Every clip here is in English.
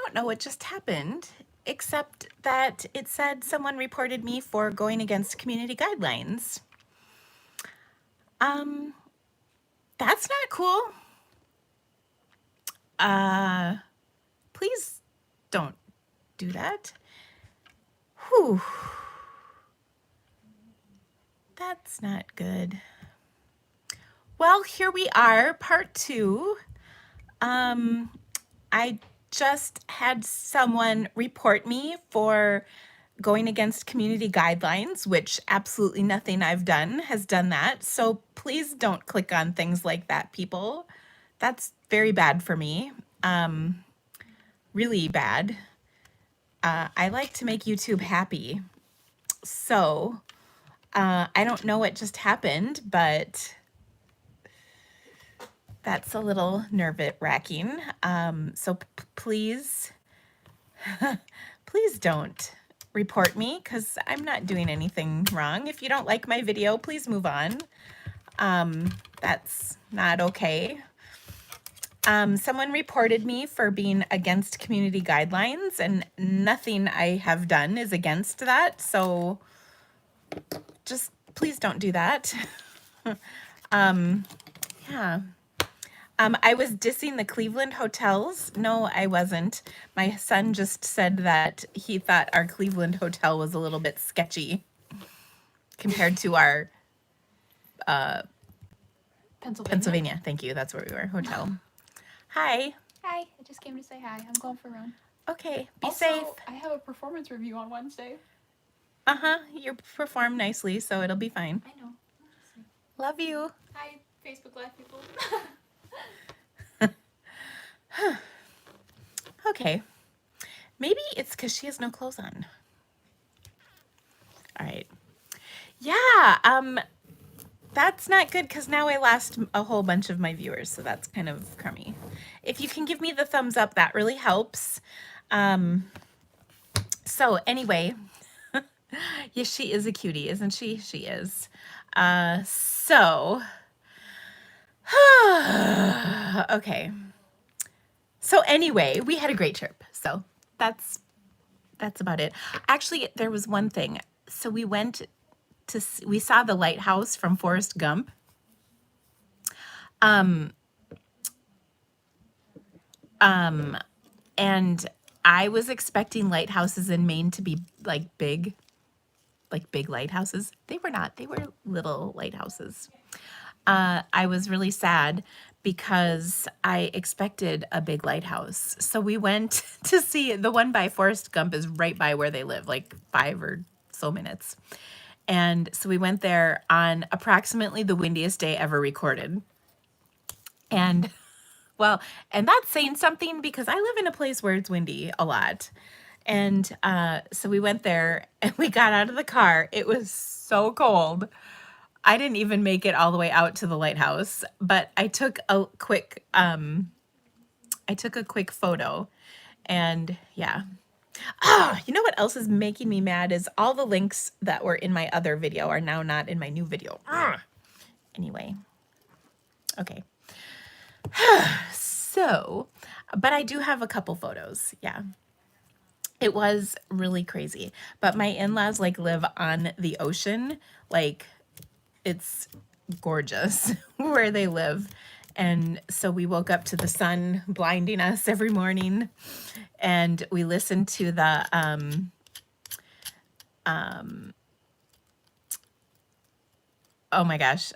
don't know what just happened, except that it said someone reported me for going against community guidelines. Um, that's not cool. Please don't do that. Whew. That's not good. Well, here we are, part 2. I just had someone report me for going against community guidelines, which absolutely nothing I've done has done that. So please don't click on things like that, people. That's very bad for me. Really bad. I like to make YouTube happy. So I don't know what just happened, but that's a little nerve-wracking. So please, please don't report me because I'm not doing anything wrong. If you don't like my video, please move on. That's not okay. Someone reported me for being against community guidelines, and nothing I have done is against that. So just please don't do that. Yeah. I was dissing the Cleveland hotels. No, I wasn't. My son just said that he thought our Cleveland hotel was a little bit sketchy compared to our Pennsylvania. Thank you. That's where we were. Hotel. Hi. Hi, I just came to say hi. I'm going for a run. Okay. Be Also, safe. I have a performance review on Wednesday. You perform nicely, so it'll be fine. I know. Love you. Hi, Facebook Live people. Okay. Maybe it's because she has no clothes on. All right. Yeah, that's not good because now I lost a whole bunch of my viewers, so that's kind of crummy. If you can give me the thumbs up, that really helps. So anyway, yes, she is a cutie, isn't she? She is. Okay. So anyway, we had a great trip. So that's about it. Actually, there was one thing. So we saw the lighthouse from Forrest Gump. And I was expecting lighthouses in Maine to be like big lighthouses. They were not. They were little lighthouses. I was really sad because I expected a big lighthouse. So we went to see the one by Forrest Gump is right by where they live, like 5 or so minutes. And so we went there on approximately the windiest day ever recorded. And well, and that's saying something because I live in a place where it's windy a lot. And so we went there and we got out of the car. It was so cold. I didn't even make it all the way out to the lighthouse, but I took a quick photo, and yeah. You know what else is making me mad is all the links that were in my other video are now not in my new video. Anyway, okay. So, but I do have a couple photos. Yeah. It was really crazy. But my in-laws like live on the ocean. Like it's gorgeous where they live. And so we woke up to the sun blinding us every morning, and we listened to the oh my gosh.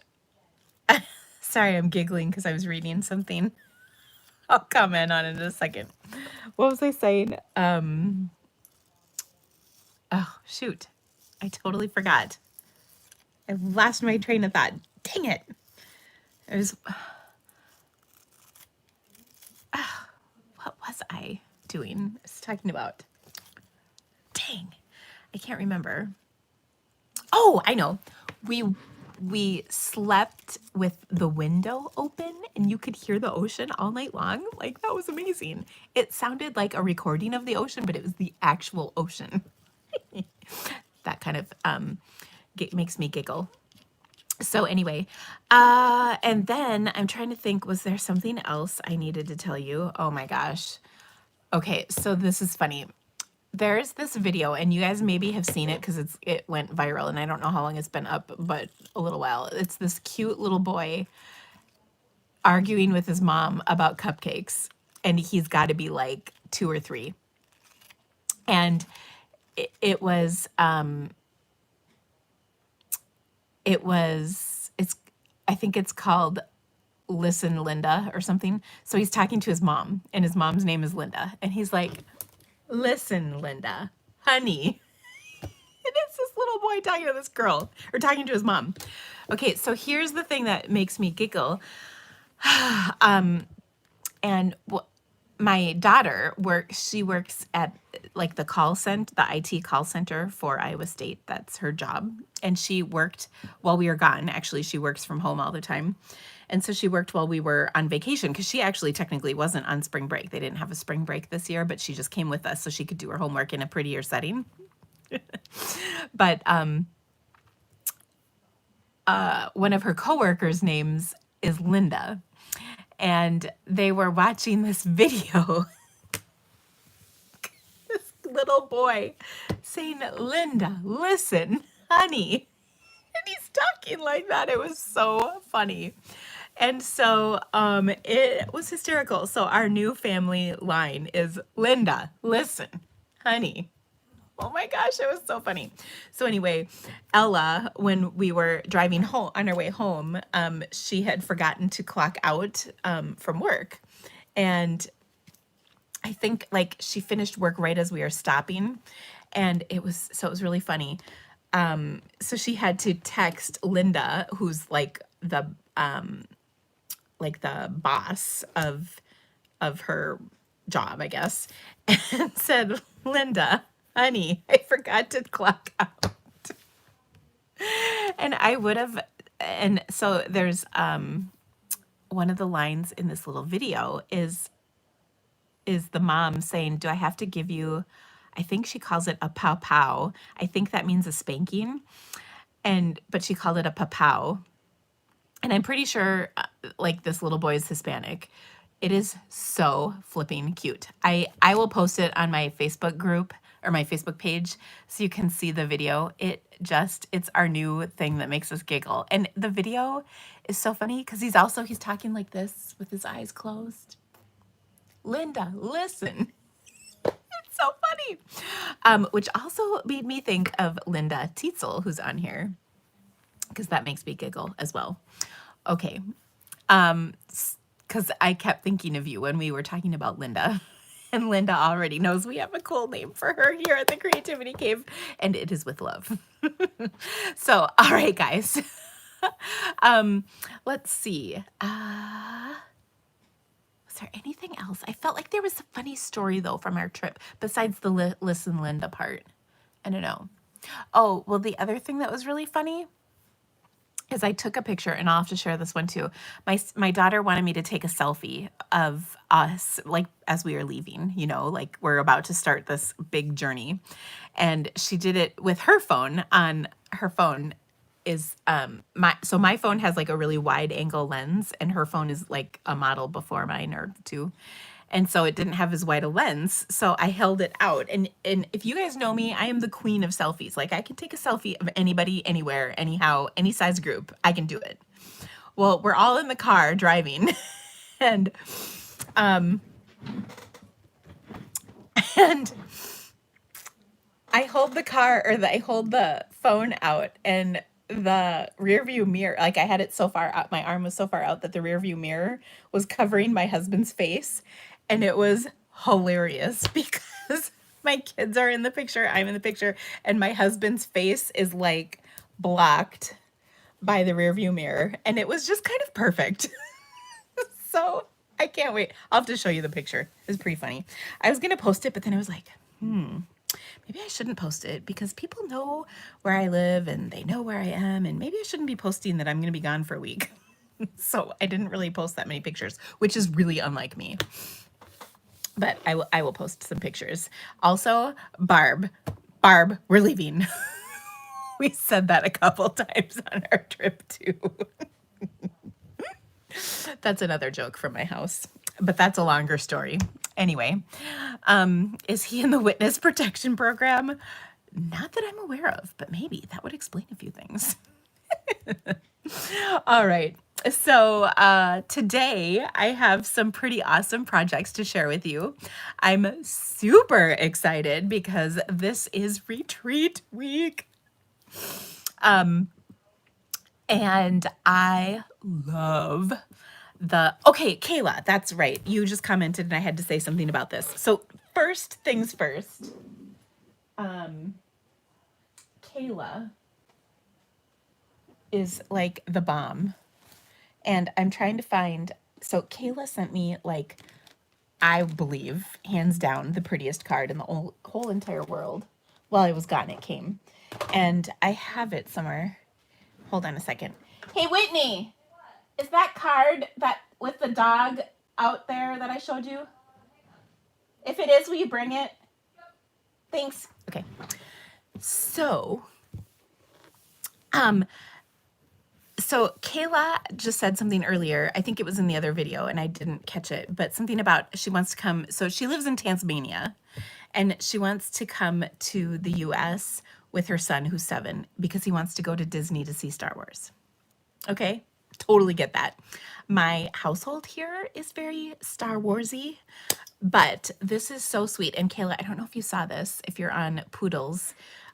Sorry, I'm giggling because I was reading something. I'll comment on it in a second. What was I saying? Oh, shoot. I totally forgot. I lost my train of thought. Dang it. It was... what was I doing? I was talking about... Dang. I can't remember. Oh, I know. We slept with the window open and you could hear the ocean all night long. Like, that was amazing. It sounded like a recording of the ocean, but it was the actual ocean. That kind of makes me giggle. So anyway, and then I'm trying to think, was there something else I needed to tell you? Oh my gosh. Okay, so this is funny. There's this video, and you guys maybe have seen it because it went viral, and I don't know how long it's been up, but a little while. It's this cute little boy arguing with his mom about cupcakes, and he's got to be like 2 or 3. And it was it's I think it's called Listen Linda or something. So he's talking to his mom, and his mom's name is Linda, and he's like, "Listen, Linda, honey." And it's this little boy talking to this girl, or talking to his mom. Okay, so here's the thing that makes me giggle. And my daughter she works at like the call center, the IT call center for Iowa State. That's her job. And she worked while we were gone. Actually, she works from home all the time. And so she worked while we were on vacation, because she actually technically wasn't on spring break. They didn't have a spring break this year, but she just came with us so she could do her homework in a prettier setting. But one of her coworkers' names is Linda. And they were watching this video. This little boy saying, "Linda, listen, honey." And he's talking like that. It was so funny. And so it was hysterical. So our new family line is, "Linda, listen, honey." Oh my gosh, it was so funny. So anyway, Ella, when we were driving home on our way home, she had forgotten to clock out from work. And I think like she finished work right as we were stopping. And it was really funny. So she had to text Linda, who's like the boss of her job, I guess, and said, "Linda, honey, I forgot to clock out." And I would have, and so there's one of the lines in this little video is the mom saying, "Do I have to give you," I think she calls it a pow pow. I think that means a spanking. But she called it a pow pow. And I'm pretty sure like this little boy is Hispanic. It is so flipping cute. I will post it on my Facebook group or my Facebook page so you can see the video. It's our new thing that makes us giggle. And the video is so funny because he's talking like this with his eyes closed. "Linda, listen." It's so funny. Which also made me think of Linda Tietzel, who's on here, because that makes me giggle as well. Okay. Because I kept thinking of you when we were talking about Linda. And Linda already knows we have a cool name for her here at the Creativity Cave, and it is with love. So, all right, guys. Let's see. Was there anything else? I felt like there was a funny story, though, from our trip, besides the Listen Linda part. I don't know. Oh, well, the other thing that was really funny is I took a picture, and I'll have to share this one too. My daughter wanted me to take a selfie of us, like as we were leaving, like we're about to start this big journey. And she did it with her phone. On her phone is my phone has like a really wide angle lens, and her phone is like a model before mine or two. And so it didn't have as wide a lens. So I held it out. And if you guys know me, I am the queen of selfies. Like I can take a selfie of anybody, anywhere, anyhow, any size group. I can do it. Well, we're all in the car driving. and and I hold the phone out, and the rear view mirror, like I had it so far out, my arm was so far out that the rear view mirror was covering my husband's face. And it was hilarious because my kids are in the picture, I'm in the picture, and my husband's face is like blocked by the rear view mirror. And it was just kind of perfect. So I can't wait. I'll have to show you the picture. It's pretty funny. I was going to post it, but then I was like, maybe I shouldn't post it because people know where I live and they know where I am. And maybe I shouldn't be posting that I'm going to be gone for a week. So I didn't really post that many pictures, which is really unlike me. But I will post some pictures. Also, Barb, we're leaving. We said that a couple times on our trip too. That's another joke from my house, but that's a longer story. Anyway, is he in the witness protection program? Not that I'm aware of, but maybe that would explain a few things. All right. So today I have some pretty awesome projects to share with you. I'm super excited because this is retreat week. And I love okay, Kayla, that's right. You just commented and I had to say something about this. So first things first, Kayla is like the bomb. And I'm trying to find, so Kayla sent me like, I believe, hands down, the prettiest card in the whole entire world. While I was gone, it came. And I have it somewhere. Hold on a second. Hey, Whitney, is that card that with the dog out there that I showed you? If it is, will you bring it? Thanks. Okay. So, so Kayla just said something earlier. I think it was in the other video and I didn't catch it, but something about she wants to come. So she lives in Tasmania and she wants to come to the US with her son who's 7 because he wants to go to Disney to see Star Wars. Okay, totally get that. My household here is very Star Warsy, but this is so sweet. And Kayla, I don't know if you saw this, if you're on Poodle's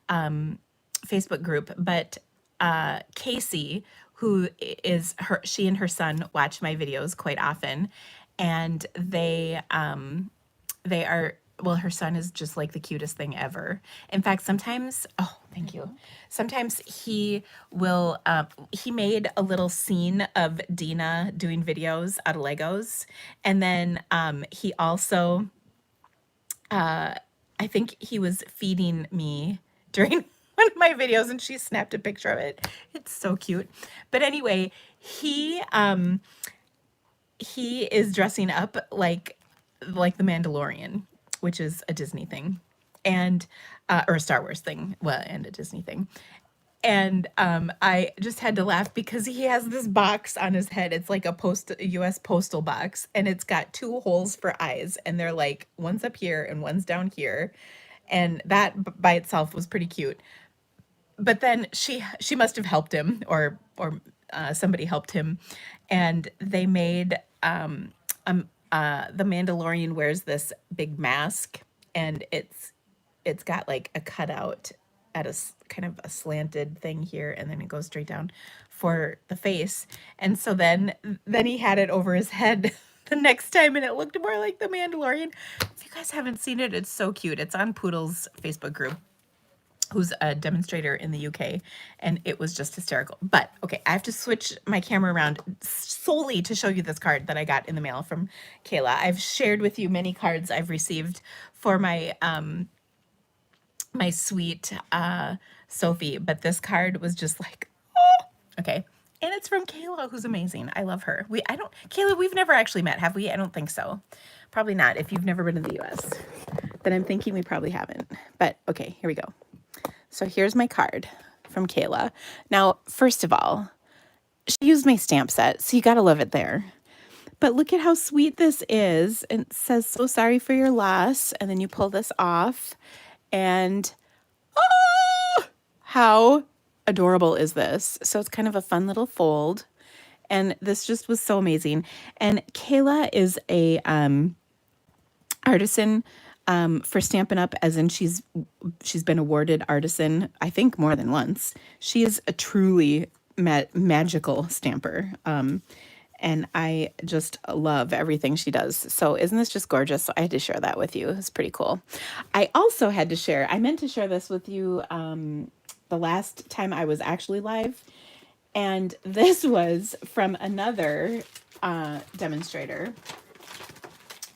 Facebook group, but Casey, who is her, she and her son watch my videos quite often, and they are, well, her son is just like the cutest thing ever. In fact, sometimes, oh, thank you. Sometimes he will, he made a little scene of Dina doing videos out of Legos. And then he also, I think he was feeding me during one of my videos and she snapped a picture of it. It's so cute. But anyway, he is dressing up like the Mandalorian, which is a Disney thing, and or a Star Wars thing, well, and a Disney thing. And I just had to laugh because he has this box on his head. It's like a U.S. postal box, and it's got 2 holes for eyes, and they're like one's up here and one's down here, and that by itself was pretty cute. But then she must have helped him, or somebody helped him, and they made the Mandalorian wears this big mask, and it's got like a cutout at kind of a slanted thing here, and then it goes straight down for the face. And so then he had it over his head the next time, and it looked more like the Mandalorian. If you guys haven't seen it, it's so cute. It's on Poodle's Facebook group, who's a demonstrator in the UK, and it was just hysterical. But okay, I have to switch my camera around solely to show you this card that I got in the mail from Kayla. I've shared with you many cards I've received for my my sweet Sophie, but this card was just like, oh, okay. And it's from Kayla, who's amazing. I love her. Kayla, we've never actually met, have we? I don't think so. Probably not. If you've never been to the US, then I'm thinking we probably haven't. But okay, here we go. So here's my card from Kayla. Now, first of all, she used my stamp set, so you gotta love it there. But look at how sweet this is. And it says, "So sorry for your loss." And then you pull this off, and oh, how adorable is this? So it's kind of a fun little fold. And this just was so amazing. And Kayla is a artisan for Stampin' Up, as in she's been awarded artisan, I think, more than once. She is a truly magical stamper. And I just love everything she does. So isn't this just gorgeous? So I had to share that with you. It's pretty cool. I also had to share, I meant to share this with you the last time I was actually live. And this was from another demonstrator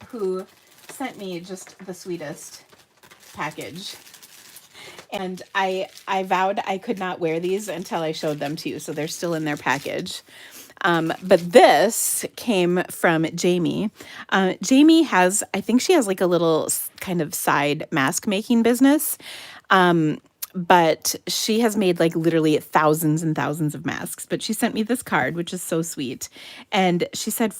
who sent me just the sweetest package. And I vowed I could not wear these until I showed them to you. So they're still in their package. But this came from Jamie. Jamie has, I think she has like a little kind of side mask making business. But she has made like literally thousands and thousands of masks. But she sent me this card, which is so sweet. And she said,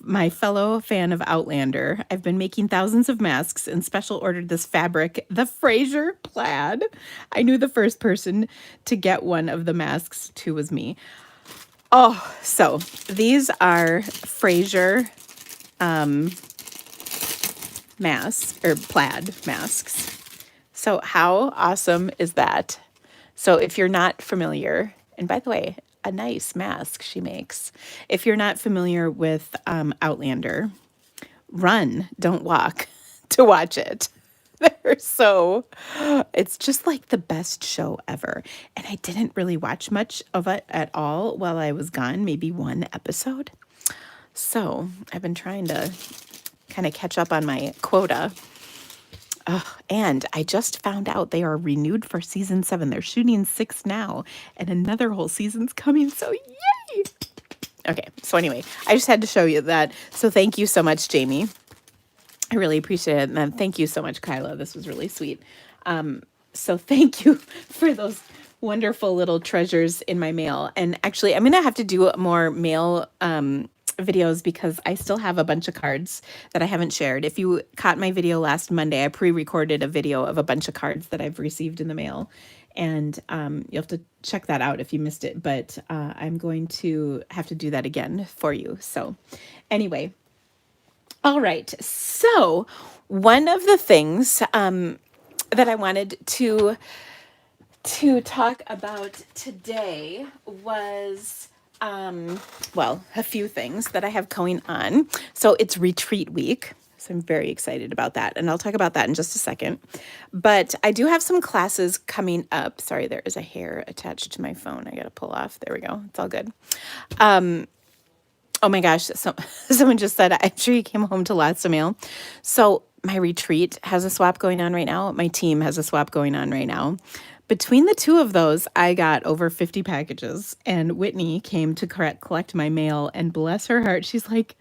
my fellow fan of Outlander. I've been making thousands of masks and special ordered this fabric, the Fraser plaid. I knew the first person to get one of the masks too was me. Oh, so these are Fraser masks or plaid masks. So how awesome is that? So if you're not familiar, and by the way, a nice mask she makes. If you're not familiar with Outlander, run, don't walk to watch it. They're so, it's just like the best show ever. And I didn't really watch much of it at all while I was gone, maybe one episode. So I've been trying to kind of catch up on my quota. Oh, and I just found out they are renewed for season 7. They're shooting 6 now, and another whole season's coming. So yay! Okay, so anyway, I just had to show you that. So thank you so much, Jamie. I really appreciate it. And thank you so much, Kyla. This was really sweet. So thank you for those wonderful little treasures in my mail. And actually, I'm going to have to do more mail videos because I still have a bunch of cards that I haven't shared. If you caught my video last Monday, I pre-recorded a video of a bunch of cards that I've received in the mail. And you'll have to check that out if you missed it. But I'm going to have to do that again for you. So anyway. All right. So one of the things that I wanted to talk about today was, well, a few things that I have going on. So it's retreat week. So I'm very excited about that. And I'll talk about that in just a second. But I do have some classes coming up. Sorry, there is a hair attached to my phone. I got to pull off. There we go. It's all good. Oh my gosh, someone just said, I'm sure you came home to lots of mail. So my retreat has a swap going on right now. My team has a swap going on right now. Between the two of those, I got over 50 packages. And Whitney came to collect my mail. And bless her heart, she's like,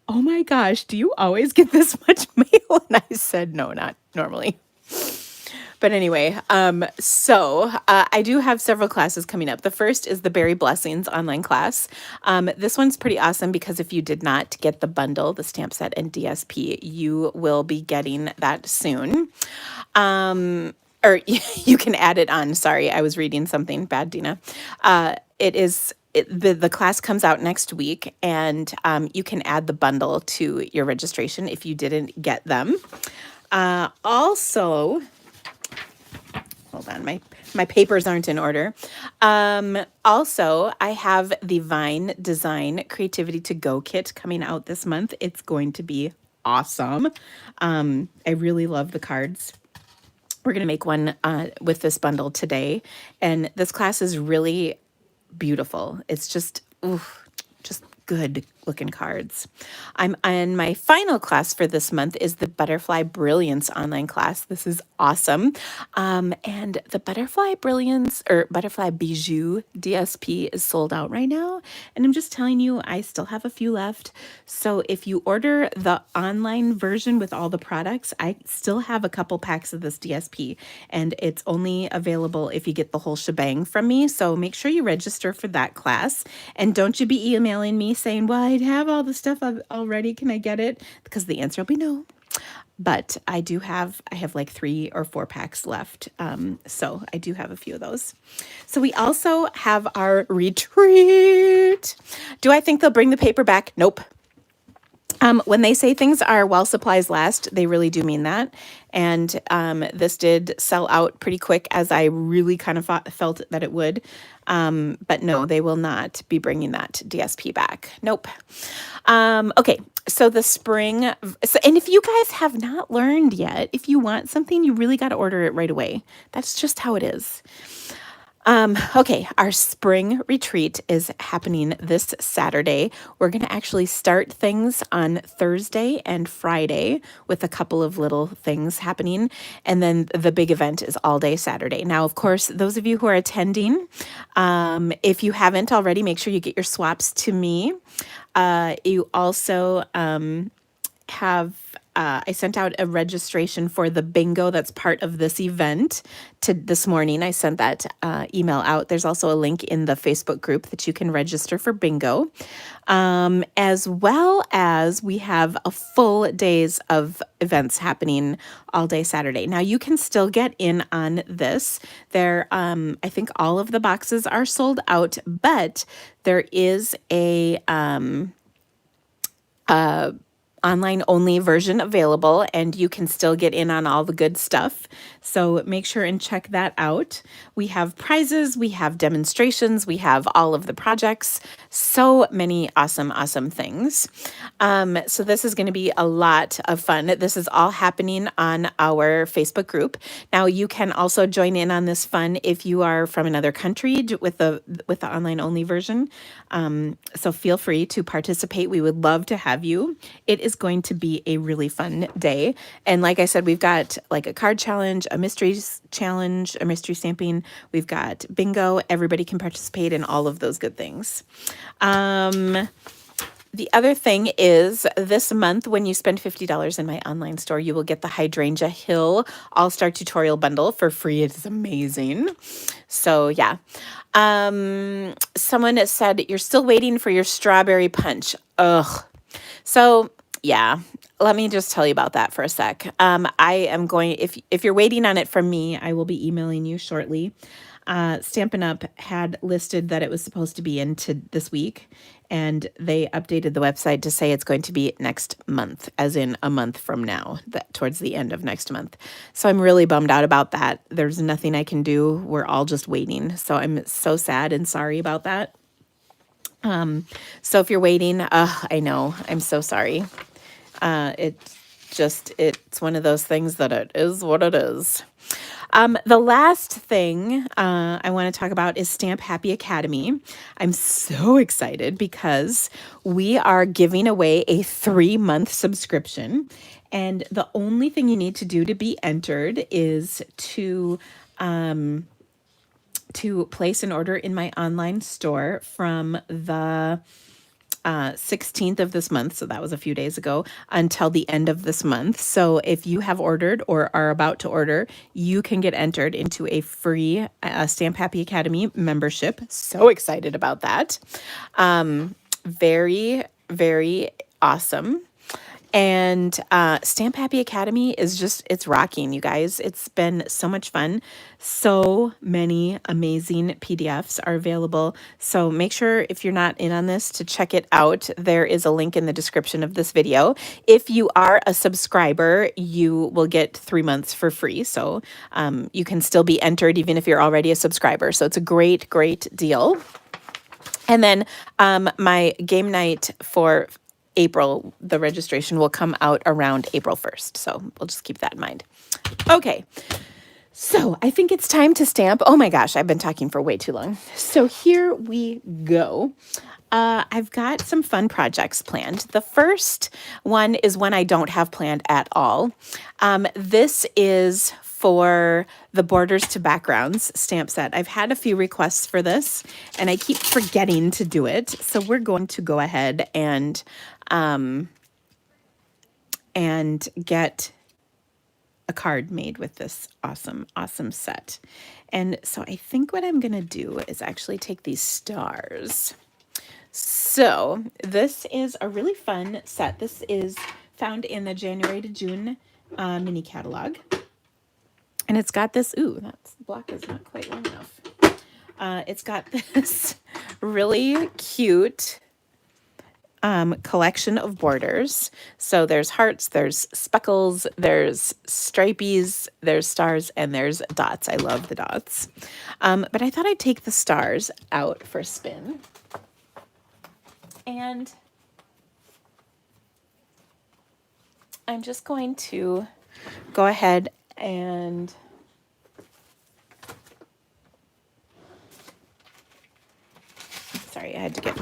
oh my gosh, do you always get this much mail? And I said, no, not normally. But anyway, so I do have several classes coming up. The first is the Berry Blessings online class. This one's pretty awesome because if you did not get the bundle, the stamp set and DSP, you will be getting that soon. Or you can add it on. Sorry, I was reading something bad, Dina. The class comes out next week, and you can add the bundle to your registration if you didn't get them. Also, hold on, my papers aren't in order. Also, I have the Vine Design Creativity to Go kit coming out this month. It's going to be awesome. I really love the cards. We're going to make one with this bundle today. And this class is really beautiful. It's just, just good looking cards. I'm on my final class for this month is the Butterfly Brilliance online class. This is awesome. And the Butterfly Brilliance or Butterfly Bijou DSP is sold out right now. And I'm just telling you, I still have a few left. So if you order the online version with all the products, I still have a couple packs of this DSP, and it's only available if you get the whole shebang from me. So make sure you register for that class. And don't you be emailing me saying, well, I have all the stuff already. Can I get it? Because the answer will be no. But I have like 3 or 4 packs left. So I do have a few of those. So we also have our retreat. Do I think they'll bring the paper back? Nope. When they say things are while supplies last, they really do mean that. And this did sell out pretty quick, as I really kind of felt that it would. But no, they will not be bringing that DSP back. Nope. Okay, so the spring, and if you guys have not learned yet, if you want something, you really got to order it right away. That's just how it is. Okay, our spring retreat is happening this Saturday. We're going to actually start things on Thursday and Friday with a couple of little things happening. And then the big event is all day Saturday. Now, of course, those of you who are attending, if you haven't already, make sure you get your swaps to me. You also have I sent out a registration for the bingo that's part of this event to this morning. I sent that email out. There's also a link in the Facebook group that you can register for bingo. As well as we have a full days of events happening all day Saturday. Now you can still get in on this. There, I think all of the boxes are sold out, but there is a online only version available, and you can still get in on all the good stuff. So make sure and check that out. We have prizes, we have demonstrations, we have all of the projects, so many awesome things. So this is going to be a lot of fun. This is all happening on our Facebook group. Now you can also join in on this fun if you are from another country with the online only version. So feel free to participate. We would love to have you. It is going to be a really fun day. And like I said, we've got like a card challenge, a mystery challenge, a mystery stamping. We've got bingo. Everybody can participate in all of those good things. The other thing is this month, when you spend $50 in my online store, you will get the Hydrangea Hill All-Star Tutorial Bundle for free. It's amazing. So yeah. Someone has said, you're still waiting for your strawberry punch. Ugh. So yeah, let me just tell you about that for a sec. I am going, if you're waiting on it from me, I will be emailing you shortly. Stampin' Up had listed that it was supposed to be into this week, and they updated the website to say it's going to be next month, as in a month from now, towards the end of next month. So I'm really bummed out about that. There's nothing I can do. We're all just waiting. So I'm so sad and sorry about that. So if you're waiting, I know, I'm so sorry. It's one of those things that it is what it is. The last thing I want to talk about is Stamp Happy Academy. I'm so excited because we are giving away a 3-month subscription. And the only thing you need to do to be entered is to place an order in my online store from the 16th of this month, so that was a few days ago, until the end of this month. So if you have ordered or are about to order, you can get entered into a free Stamp Happy Academy membership. So excited about that. Very, very awesome. And Stamp Happy Academy is it's rocking, you guys. It's been so much fun. So many amazing PDFs are available. So make sure, if you're not in on this, to check it out. There is a link in the description of this video. If you are a subscriber, you will get 3 months for free. So you can still be entered even if you're already a subscriber. So it's a great, great deal. And then my game night for April, the registration will come out around April 1st. So we'll just keep that in mind. Okay. So I think it's time to stamp. Oh my gosh, I've been talking for way too long. So here we go. I've got some fun projects planned. The first one is one I don't have planned at all. This is for the Borders to Backgrounds stamp set. I've had a few requests for this, and I keep forgetting to do it. So we're going to go ahead and get a card made with this awesome set. And so I think what I'm going to do is actually take these stars. So this is a really fun set. This is found in the January to June mini catalog. And it's got this, that block is not quite long enough. It's got this really cute collection of borders. So there's hearts, there's speckles, there's stripies, there's stars, and there's dots. I love the dots. But I thought I'd take the stars out for a spin. And I'm just going to go ahead and sorry, I had to get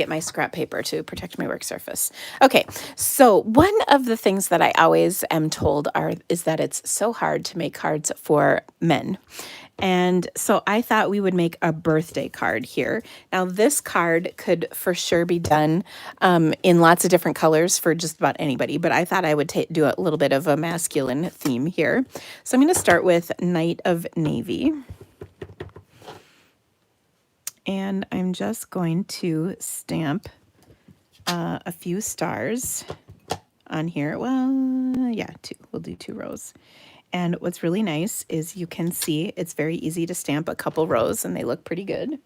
my scrap paper to protect my work surface. Okay, so one of the things that I always am told is that it's so hard to make cards for men. And so I thought we would make a birthday card here. Now this card could for sure be done in lots of different colors for just about anybody, but I thought I would do a little bit of a masculine theme here. So I'm going to start with Night of Navy. And I'm just going to stamp a few stars on here. Well, yeah, two. We'll do 2 rows. And what's really nice is you can see it's very easy to stamp a couple rows and they look pretty good.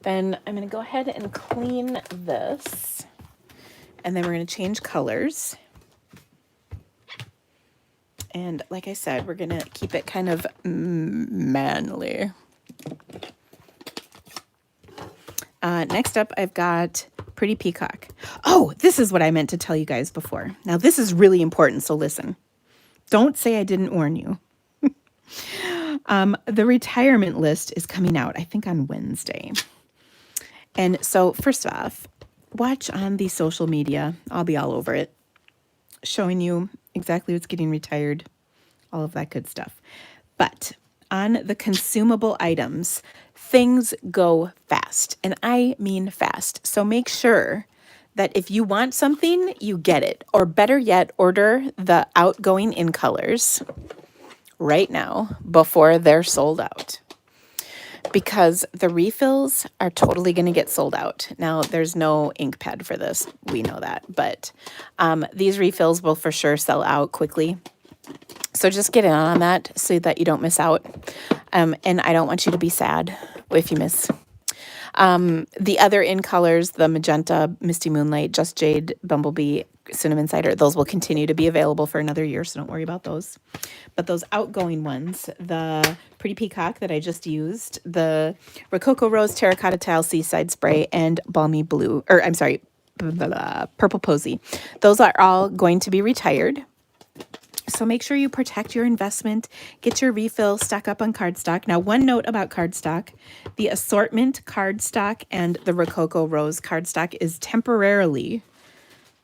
Then I'm going to go ahead and clean this. And then we're going to change colors. And like I said, we're going to keep it kind of manly. Next up, I've got Pretty Peacock. Oh, this is what I meant to tell you guys before. Now, this is really important, so listen. Don't say I didn't warn you. The retirement list is coming out, I think, on Wednesday. And so, first off, watch on the social media. I'll be all over it, showing you exactly what's getting retired, all of that good stuff. But on the consumable items, things go fast, and I mean fast. So make sure that if you want something, you get it. Or better yet, order the outgoing in colors right now before they're sold out. Because the refills are totally going to get sold out. Now, there's no ink pad for this. We know that. But these refills will for sure sell out quickly. So just get in on that so that you don't miss out. And I don't want you to be sad if you miss. The other in colors, the Magenta, Misty Moonlight, Just Jade, Bumblebee, Cinnamon Cider, those will continue to be available for another year, so don't worry about those. But those outgoing ones, the Pretty Peacock that I just used, the Rococo Rose Terracotta Tile Seaside Spray, and Balmy Blue, or I'm sorry, Purple Posy. Those are all going to be retired. So make sure you protect your investment, get your refill, stock up on cardstock. Now, one note about cardstock, the assortment cardstock and the Rococo Rose cardstock is temporarily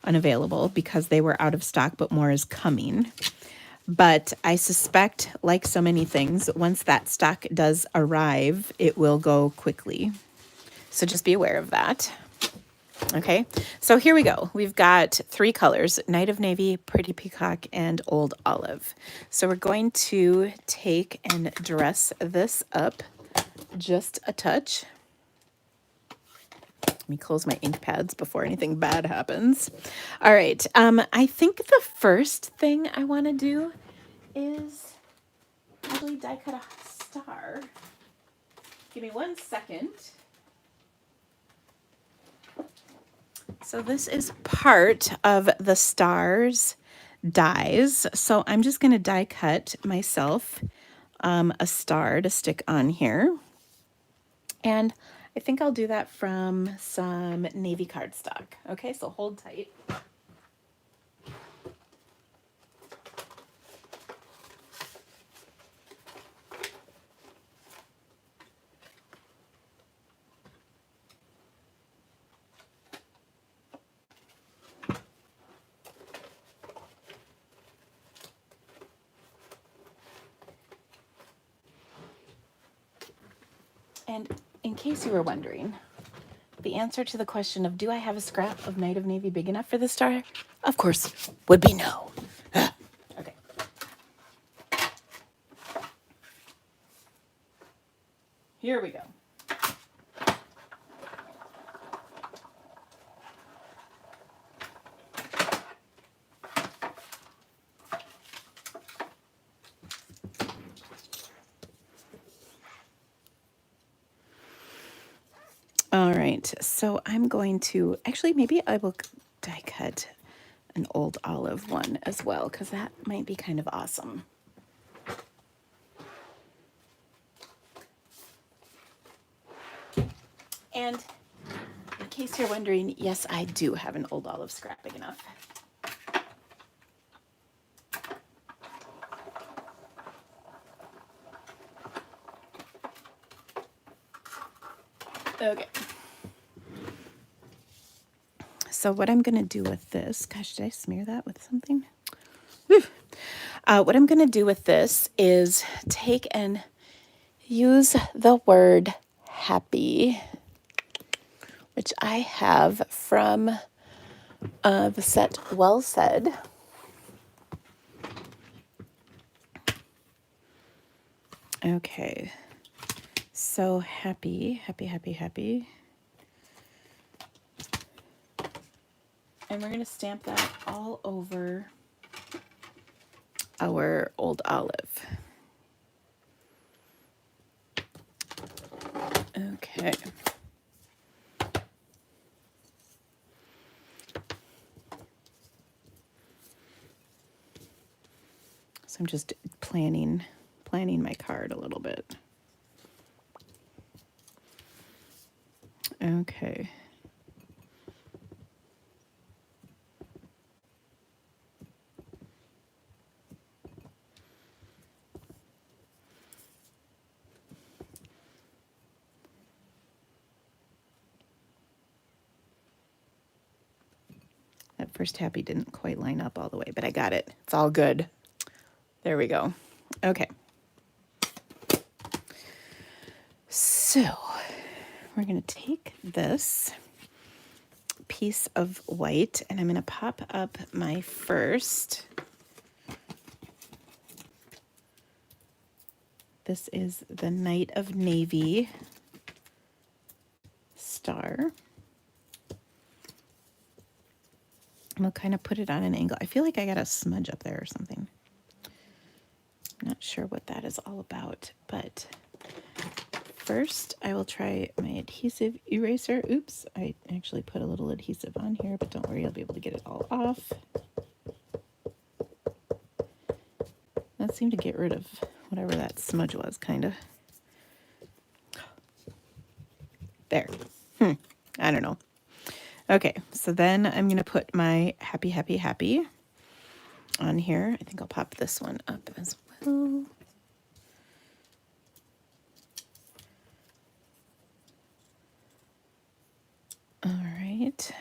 unavailable because they were out of stock, but more is coming. But I suspect, like so many things, once that stock does arrive, it will go quickly. So just be aware of that. Okay, so here we go. We've got 3 colors, Night of Navy, Pretty Peacock, and Old Olive. So we're going to take and dress this up just a touch. Let me close my ink pads before anything bad happens. All right, I think the first thing I want to do is probably die cut a star. Give me 1 second. So this is part of the stars dies. So I'm just going to die cut myself a star to stick on here. And I think I'll do that from some navy cardstock. Okay, so hold tight. And in case you were wondering, the answer to the question of do I have a scrap of Night of Navy big enough for the star? Of course, would be no. Okay. Here we go. All right, so I'm going to, actually, maybe I will die cut an Old Olive one as well, because that might be kind of awesome. And in case you're wondering, yes, I do have an Old Olive scrap big enough. Okay. So what I'm going to do with this, gosh, did I smear that with something? What I'm going to do with this is take and use the word happy, which I have from the set Well Said. Okay, so happy, happy, happy, happy. And we're going to stamp that all over our old olive. Okay. So I'm just planning my card a little bit. Okay. That first happy didn't quite line up all the way, but I got it. It's all good. There we go. Okay. So we're going to take this piece of white and I'm going to pop up my first. This is the Knight of Navy star. And we'll kind of put it on an angle. I feel like I got a smudge up there or something. I'm not sure what that is all about, but first I will try my adhesive eraser. Oops, I actually put a little adhesive on here, but don't worry, I'll be able to get it all off. That seemed to get rid of whatever that smudge was, kind of. There. I don't know. Okay, so then I'm going to put my happy, happy, happy on here. I think I'll pop this one up as well. All right.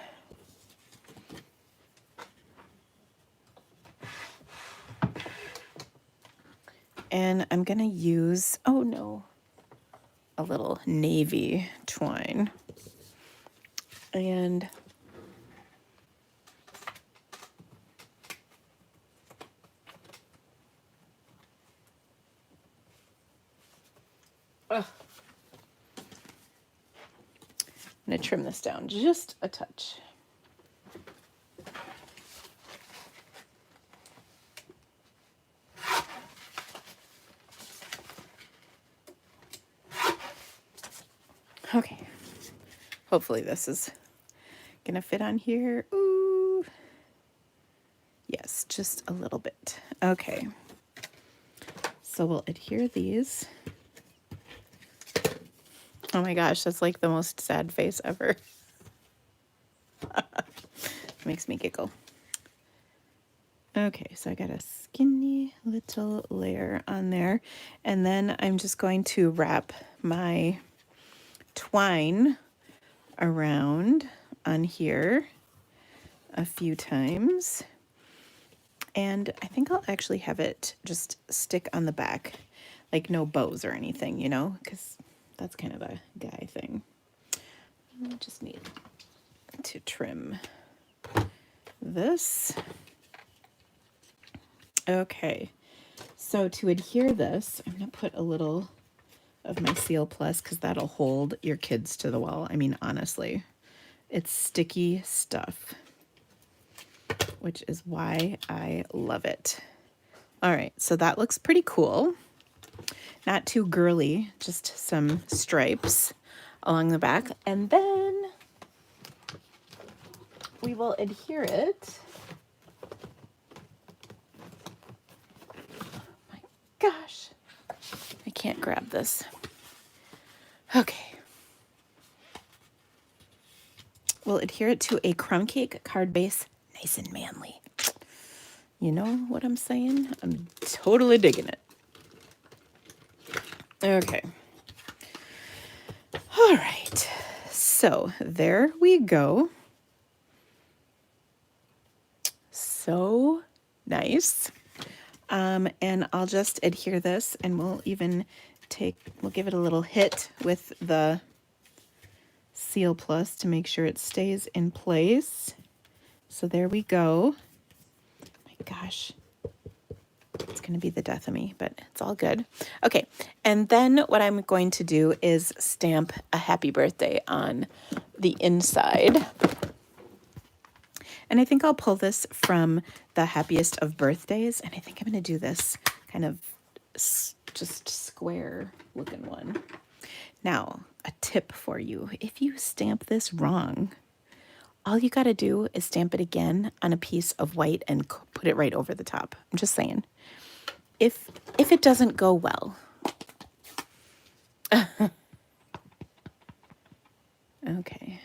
And I'm going to use, oh no, a little navy twine. And I'm going to trim this down just a touch. Okay. Hopefully this is going to fit on here. Ooh. Yes, just a little bit. Okay. So we'll adhere these. Oh my gosh, that's like the most sad face ever. Makes me giggle. Okay, so I got a skinny little layer on there. And then I'm just going to wrap my twine around on here a few times. And I think I'll actually have it just stick on the back, like no bows or anything, you know, because that's kind of a guy thing. I just need to trim this. Okay, so to adhere this, I'm going to put a little of my Seal Plus because that'll hold your kids to the wall. I mean, honestly, it's sticky stuff, which is why I love it. All right, so that looks pretty cool. Not too girly, just some stripes along the back. And then we will adhere it. My gosh, I can't grab this. Okay. We'll adhere it to a crumb cake card base, nice and manly. You know what I'm saying? I'm totally digging it. Okay. All right. So there we go. So nice. And I'll just adhere this and we'll even we'll give it a little hit with the Seal Plus to make sure it stays in place. So there we go. My gosh, it's going to be the death of me, but it's all good. Okay, and then what I'm going to do is stamp a happy birthday on the inside. And I think I'll pull this from the happiest of birthdays, and I think I'm going to do this kind of just square looking one. Now, a tip for you. If you stamp this wrong, all you got to do is stamp it again on a piece of white and put it right over the top. I'm just saying. If it doesn't go well. Okay.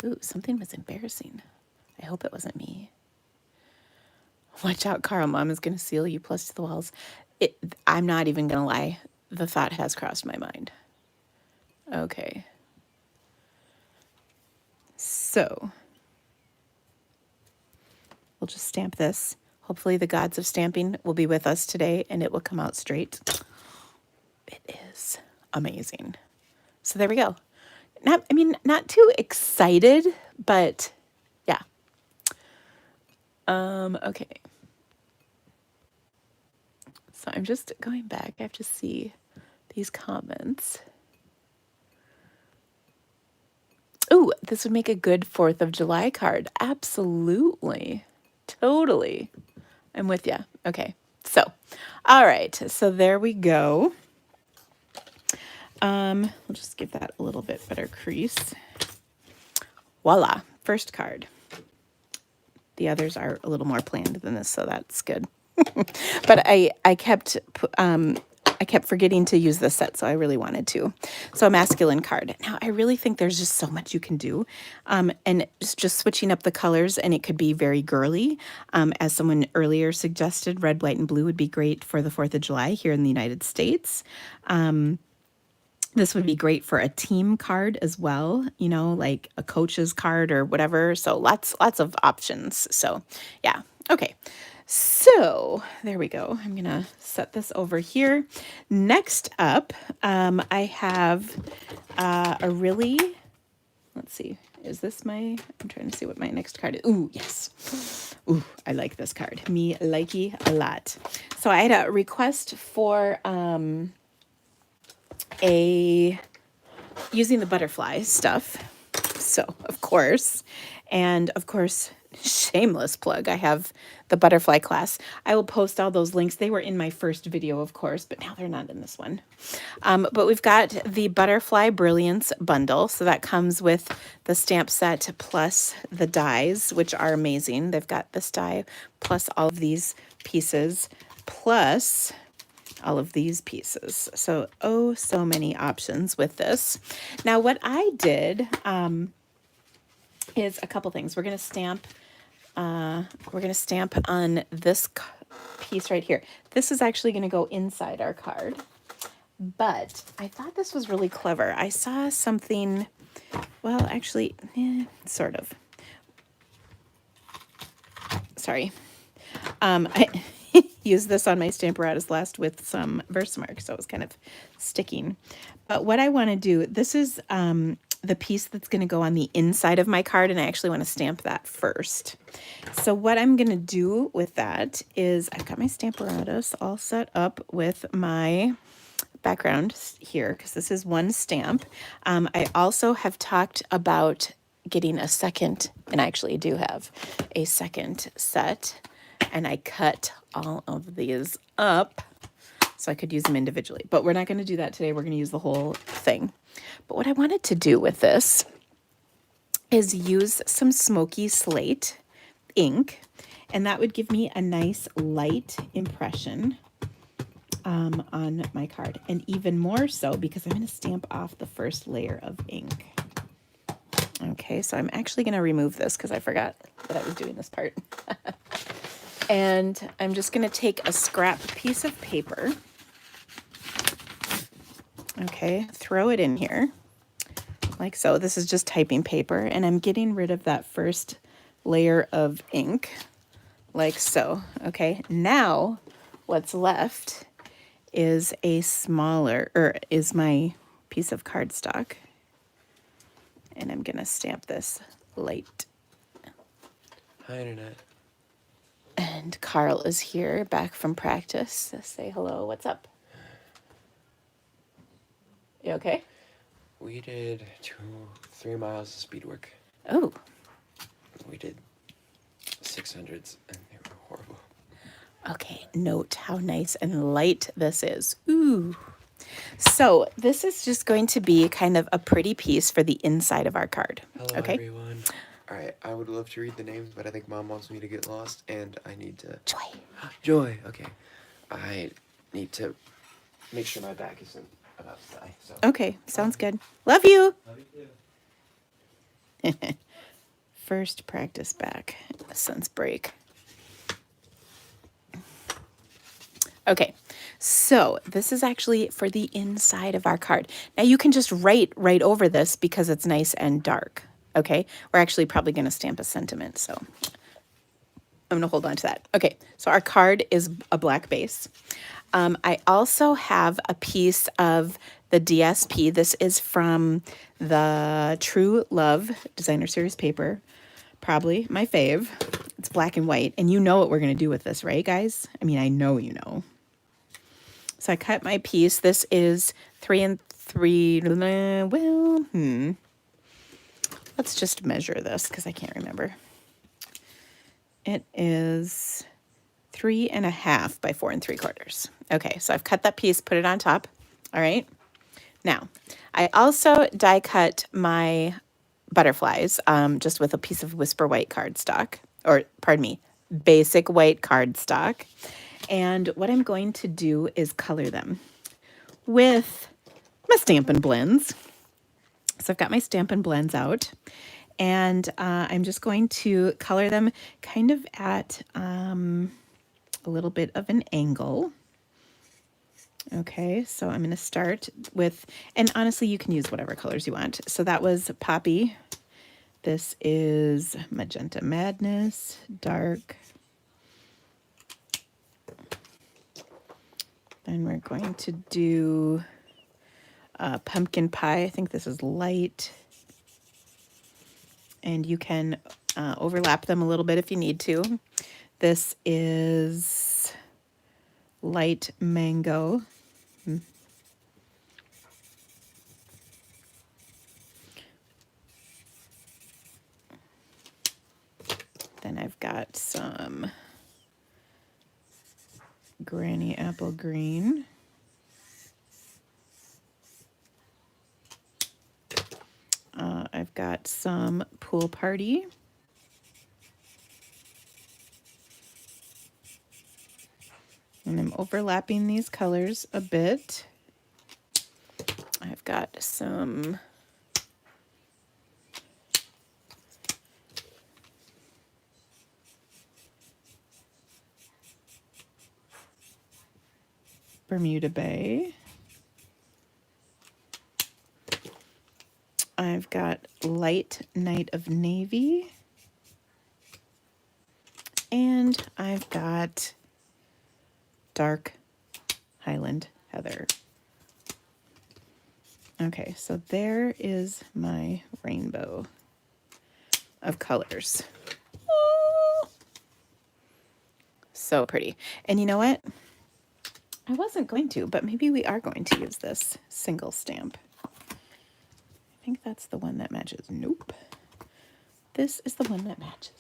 Ooh, something was embarrassing. I hope it wasn't me. Watch out, Carl. Mom is going to seal you plus to the walls. I'm not even going to lie. The thought has crossed my mind. Okay. So, we'll just stamp this. Hopefully the gods of stamping will be with us today and it will come out straight. It is amazing. So there we go. Not too excited, but yeah. Okay. So I'm just going back. I have to see these comments. Ooh, this would make a good 4th of July card. Absolutely. Totally. I'm with you. Okay. So, all right. So there we go. We'll just give that a little bit better crease. Voila. First card. The others are a little more planned than this, so that's good. But I kept forgetting to use this set, so I really wanted to. So a masculine card. Now, I really think there's just so much you can do. And just switching up the colors, and it could be very girly. As someone earlier suggested, red, white, and blue would be great for the 4th of July here in the United States. This would be great for a team card as well, you know, like a coach's card or whatever. So lots of options. So yeah. Okay. So there we go. I'm going to set this over here. Next up, I have a really, let's see, is this I'm trying to see what my next card is. Ooh, yes. Ooh, I like this card. Me likey a lot. So I had a request for using the butterfly stuff. So, of course, shameless plug, I have the butterfly class. I will post all those links. They were in my first video, of course, but now they're not in this one. But we've got the Butterfly Brilliance bundle. So that comes with the stamp set plus the dies, which are amazing. They've got this die plus all of these pieces plus all of these pieces. So, so many options with this. Now, what I did is a couple things. We're going to stamp on this piece right here. This is actually going to go inside our card, but I thought this was really clever. I saw something, well, actually, sort of. Sorry. I used this on my Stamparatus last with some Versamark, so it was kind of sticking. But what I want to do, this is the piece that's going to go on the inside of my card, and I actually want to stamp that first. So what I'm going to do with that is I've got my Stamparatus all set up with my background here, because this is one stamp. I also have talked about getting a second, and I actually do have a second set, and I cut all of these up so I could use them individually. But we're not going to do that today. We're going to use the whole thing. But what I wanted to do with this is use some smoky slate ink, and that would give me a nice light impression on my card. And even more so because I'm going to stamp off the first layer of ink. Okay, so I'm actually going to remove this because I forgot that I was doing this part. And I'm just going to take a scrap piece of paper. Okay, throw it in here like so. This is just typing paper, and I'm getting rid of that first layer of ink like so. Okay, now what's left is a smaller, or is my piece of cardstock. And I'm gonna stamp this light. Hi, Internet. And Carl is here, back from practice. So say hello, what's up? You okay? We did 3 miles of speed work. Oh, We did 600s, and they were horrible. okay. Note how nice and light this is. Ooh. So this is just going to be kind of a pretty piece for the inside of our card. Hello, Okay. everyone. All right, I would love to read the names, but I think Mom wants me to get lost, and I need to... Joy. Joy, okay. I need to make sure my back isn't about to die, so... Okay, sounds good. Love you. Love you too. First practice back since break. Okay, so this is actually for the inside of our card. Now you can just write right over this because it's nice and dark. Okay, we're actually probably going to stamp a sentiment, so I'm going to hold on to that. Okay, so our card is a black base. I also have a piece of the DSP. This is from the True Love Designer Series paper. Probably my fave. It's black and white. And you know what we're going to do with this, right, guys? I mean, I know you know. So I cut my piece. This is 3 and 3. Well, let's just measure this because I can't remember. It is 3.5 by 4 3/4. Okay, so I've cut that piece, put it on top. All right. Now, I also die cut my butterflies just with a piece of Whisper White cardstock, or pardon me, basic white cardstock. And what I'm going to do is color them with my Stampin' Blends. So I've got my Stampin' Blends out, and I'm just going to color them kind of at a little bit of an angle. Okay, so I'm going to start with, and honestly, you can use whatever colors you want. So that was Poppy. This is Magenta Madness, dark. Then we're going to do Pumpkin Pie. I think this is light. And you can overlap them a little bit if you need to. This is light mango. Then I've got some Granny Apple Green. I've got some Pool Party. And I'm overlapping these colors a bit. I've got some Bermuda Bay. I've got Light Night of Navy. And I've got Dark Highland Heather. Okay, so there is my rainbow of colors. Oh, so pretty. And you know what? I wasn't going to, but maybe we are going to use this single stamp. I think that's the one that matches. Nope. This is the one that matches.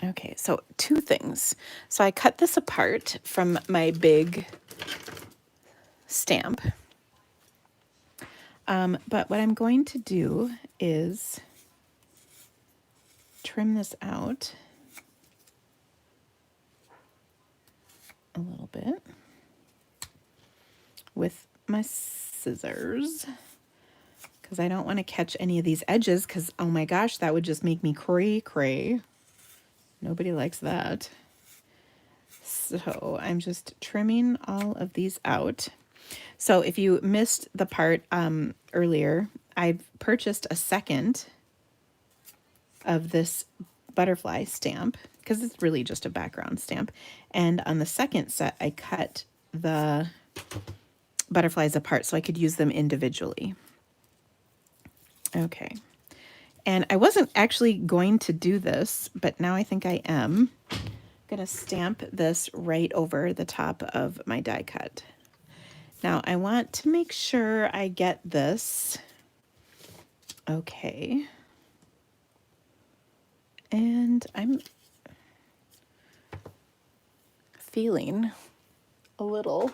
Okay, so 2 things. So I cut this apart from my big stamp. But what I'm going to do is trim this out a little bit with my scissors because I don't want to catch any of these edges because, oh my gosh, that would just make me cray. Nobody likes that. So I'm just trimming all of these out. So if you missed the part earlier, I've purchased a second of this butterfly stamp. because it's really just a background stamp. And on the second set, I cut the butterflies apart so I could use them individually. Okay. And I wasn't actually going to do this, but now I think I am going to stamp this right over the top of my die cut. Now I want to make sure I get this okay. And I'm feeling a little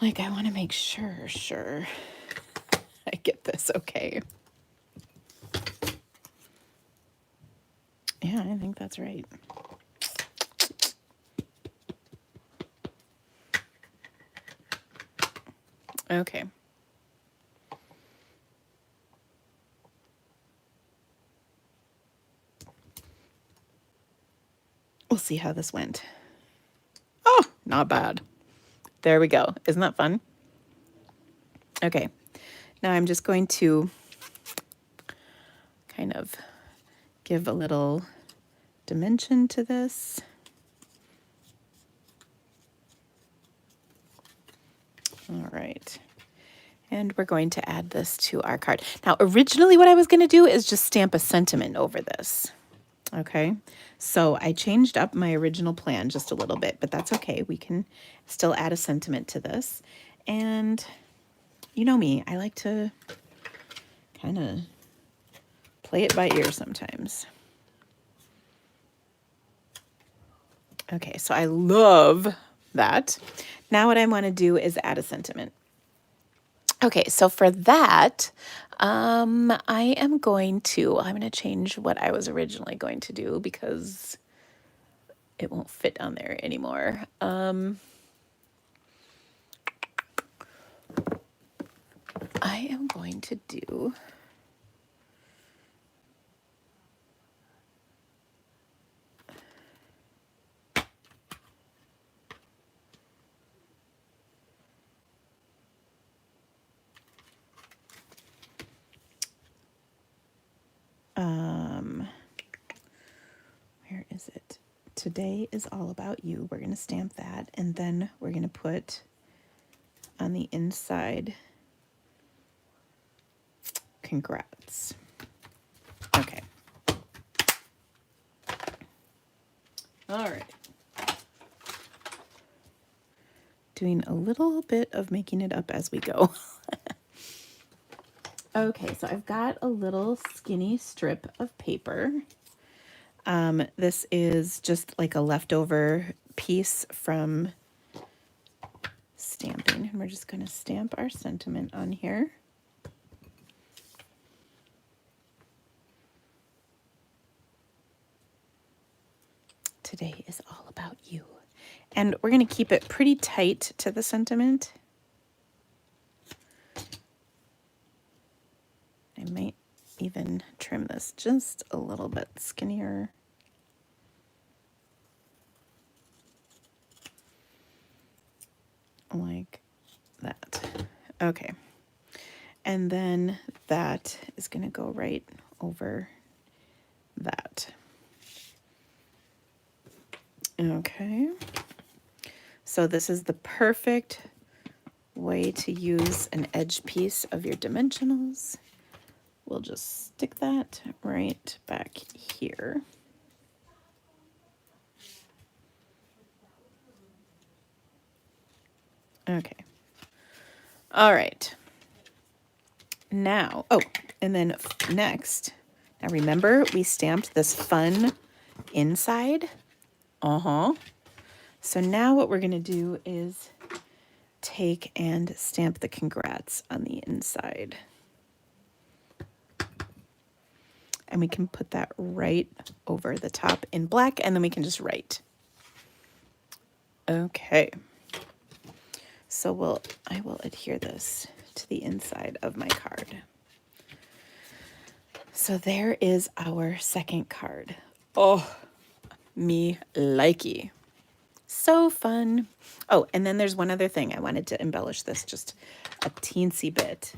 like I want to make sure I get this okay. Yeah, I think that's right. Okay. We'll see how this went. Oh, not bad. There we go. Isn't that fun? Okay. Now I'm just going to kind of give a little dimension to this. All right. And we're going to add this to our card. Now, originally what I was going to do is just stamp a sentiment over this. Okay. So I changed up my original plan just a little bit, but that's okay. We can still add a sentiment to this. And you know me, I like to kind of play it by ear sometimes. Okay, so I love that. Now what I want to do is add a sentiment. Okay, so for that, I'm going to change what I was originally going to do because it won't fit on there anymore. I am going to do where is it? Today is all about you. We're going to stamp that, and then we're going to put on the inside, congrats. Okay. All right. Doing a little bit of making it up as we go. Okay, so I've got a little skinny strip of paper. This is just like a leftover piece from stamping, and we're just going to stamp our sentiment on here. Today is all about you. And we're going to keep it pretty tight to the sentiment. I might even trim this just a little bit skinnier. Like that. Okay. And then that is going to go right over that. Okay. So this is the perfect way to use an edge piece of your dimensionals. We'll just stick that right back here. Okay. All right. Now, oh, and then next, now remember we stamped this fun inside. So now what we're going to do is take and stamp the congrats on the inside. And we can put that right over the top in black, and then we can just write. Okay. So I will adhere this to the inside of my card. So there is our second card. Oh, me likey. So fun. Oh, and then there's one other thing. I wanted to embellish this just a teensy bit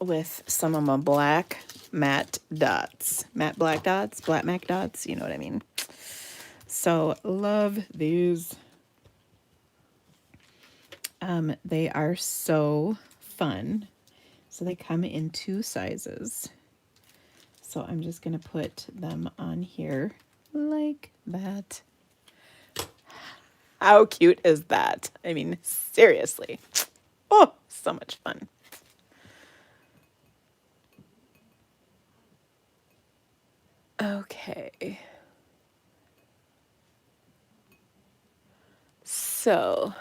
with some of my black matte dots. Matte black dots, black MAC dots, you know what I mean. So love these. They are so fun. So they come in 2 sizes. So I'm just going to put them on here like that. How cute is that? I mean, seriously. Oh, so much fun. Okay. So,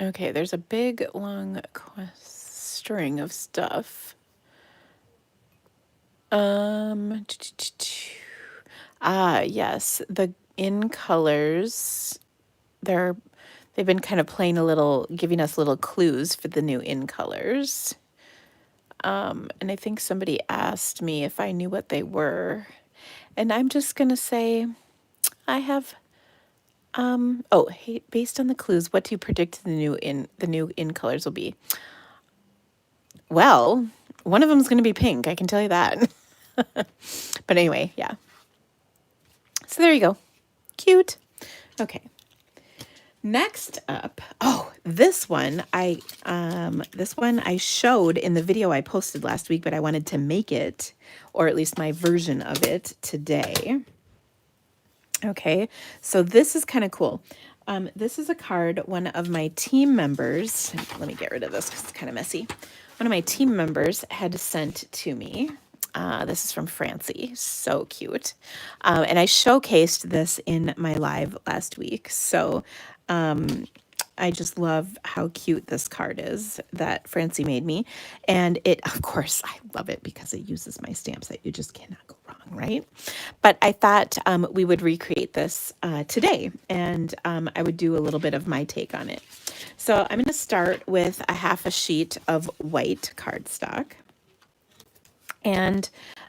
okay, there's a big long string of stuff. Yes, the in colors, they've been kind of playing a little, giving us little clues for the new in colors. And I think somebody asked me if I knew what they were. And I'm just going to say I have oh, hey, based on the clues, what do you predict the new in colors will be? Well, one of them is going to be pink, I can tell you that. But anyway, yeah. So there you go. Cute. Okay. Next up, oh, this one I showed in the video I posted last week, but I wanted to make it, or at least my version of it today. Okay, so this is kind of cool. This is a card one of my team members, let me get rid of this because it's kind of messy. One of my team members had sent to me. This is from Francie, so cute. And I showcased this in my live last week. So I just love how cute this card is that Francie made me. And it, of course, I love it because it uses my stamps that you just cannot go wrong, right? But I thought we would recreate this today, and I would do a little bit of my take on it. So I'm going to start with a half a sheet of white cardstock. And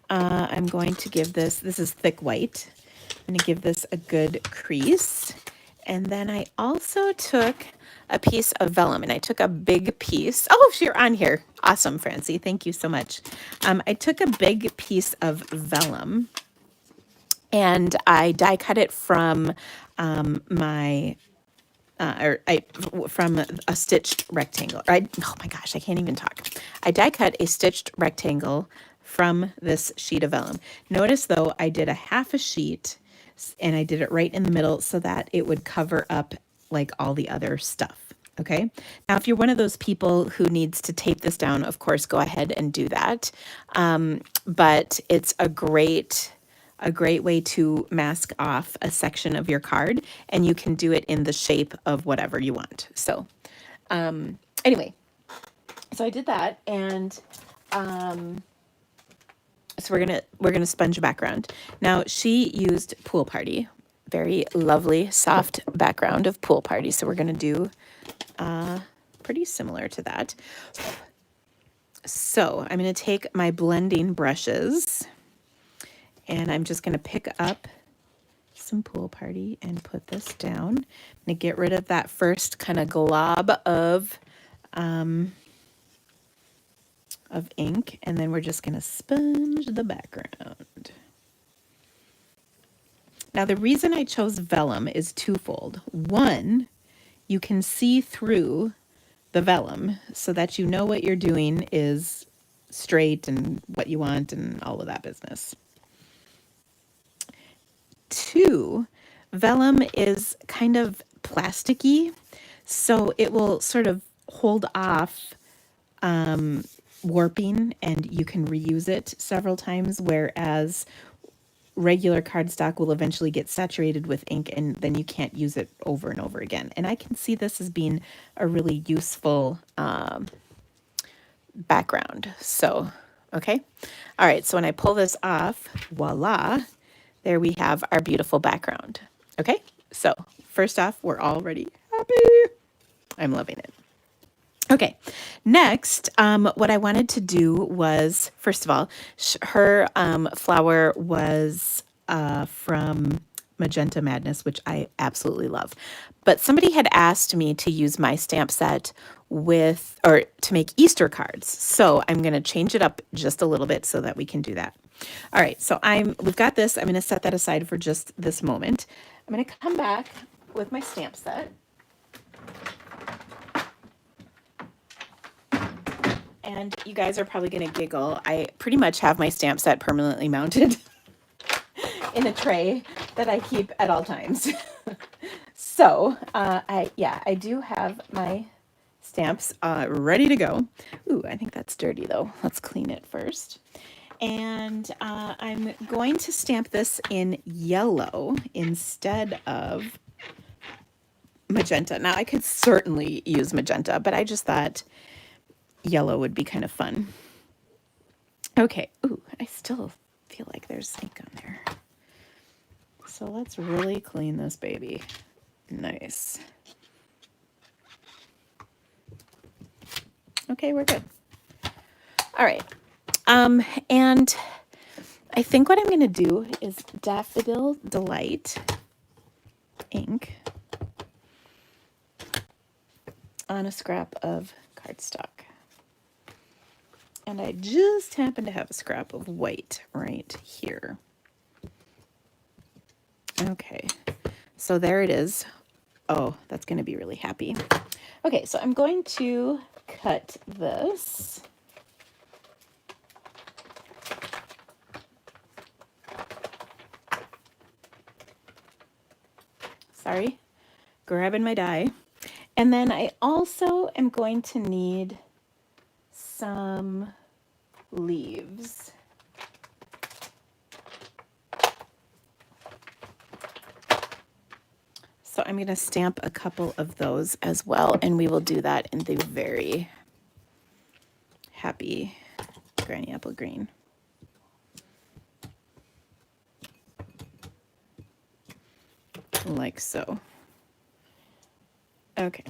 I'm going to give this is thick white. I'm going to give this a good crease. And then I also took a piece of vellum, and I took a big piece. Oh, you're on here. Awesome, Francie. Thank you so much. I took a big piece of vellum, and I die cut it from from a stitched rectangle. Oh my gosh, I can't even talk. I die cut a stitched rectangle from this sheet of vellum. Notice though, I did a half a sheet and I did it right in the middle so that it would cover up like all the other stuff. Okay. Now, if you're one of those people who needs to tape this down, of course, go ahead and do that. But it's a great way to mask off a section of your card, and you can do it in the shape of whatever you want. So anyway, so I did that, and so we're gonna sponge background. Now she used Pool Party, very lovely soft background of Pool Party. So we're gonna do pretty similar to that. So I'm gonna take my blending brushes, and I'm just gonna pick up some Pool Party and put this down. I'm gonna get rid of that first kind of glob of ink, and then we're just gonna sponge the background. Now the reason I chose vellum is twofold. One, you can see through the vellum so that you know what you're doing is straight and what you want and all of that business. Two, vellum is kind of plasticky, so it will sort of hold off warping, and you can reuse it several times, whereas regular cardstock will eventually get saturated with ink and then you can't use it over and over again. And I can see this as being a really useful background. So, okay. All right. So when I pull this off, voila, there we have our beautiful background. Okay. So first off, we're already happy. I'm loving it. Okay, next, what I wanted to do was, first of all, her flower was from Magenta Madness, which I absolutely love. But somebody had asked me to use my stamp set with, or to make Easter cards. So I'm going to change it up just a little bit so that we can do that. All right, so we've got this. I'm going to set that aside for just this moment. I'm going to come back with my stamp set. And you guys are probably going to giggle. I pretty much have my stamp set permanently mounted in a tray that I keep at all times. So I do have my stamps ready to go. Ooh, I think that's dirty though. Let's clean it first. And I'm going to stamp this in yellow instead of magenta. Now I could certainly use magenta, but I just thought yellow would be kind of fun. Okay. Ooh, I still feel like there's ink on there. So let's really clean this baby. Nice. Okay, we're good. All right. And I think what I'm going to do is Daffodil Delight ink on a scrap of cardstock. And I just happen to have a scrap of white right here. Okay, so there it is. Oh, that's going to be really happy. Okay, so I'm going to cut this. Sorry, grabbing my die. And then I also am going to need some leaves. So I'm going to stamp a couple of those as well, and we will do that in the very happy Granny Apple Green. Like so. Okay.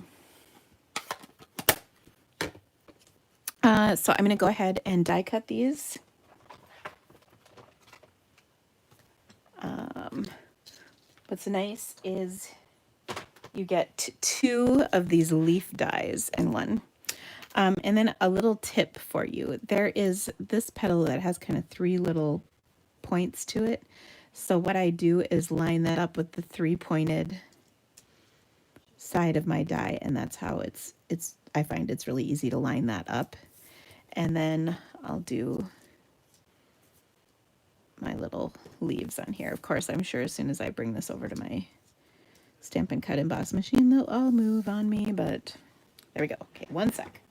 So I'm going to go ahead and die cut these. What's nice is you get two of these leaf dies in one. And then a little tip for you. There is this petal that has kind of three little points to it. So what I do is line that up with the three-pointed side of my die, and that's how I find it's really easy to line that up. And then I'll do my little leaves on here. Of course, I'm sure as soon as I bring this over to my Stampin' Cut Emboss machine, they'll all move on me, but there we go. Okay, one sec.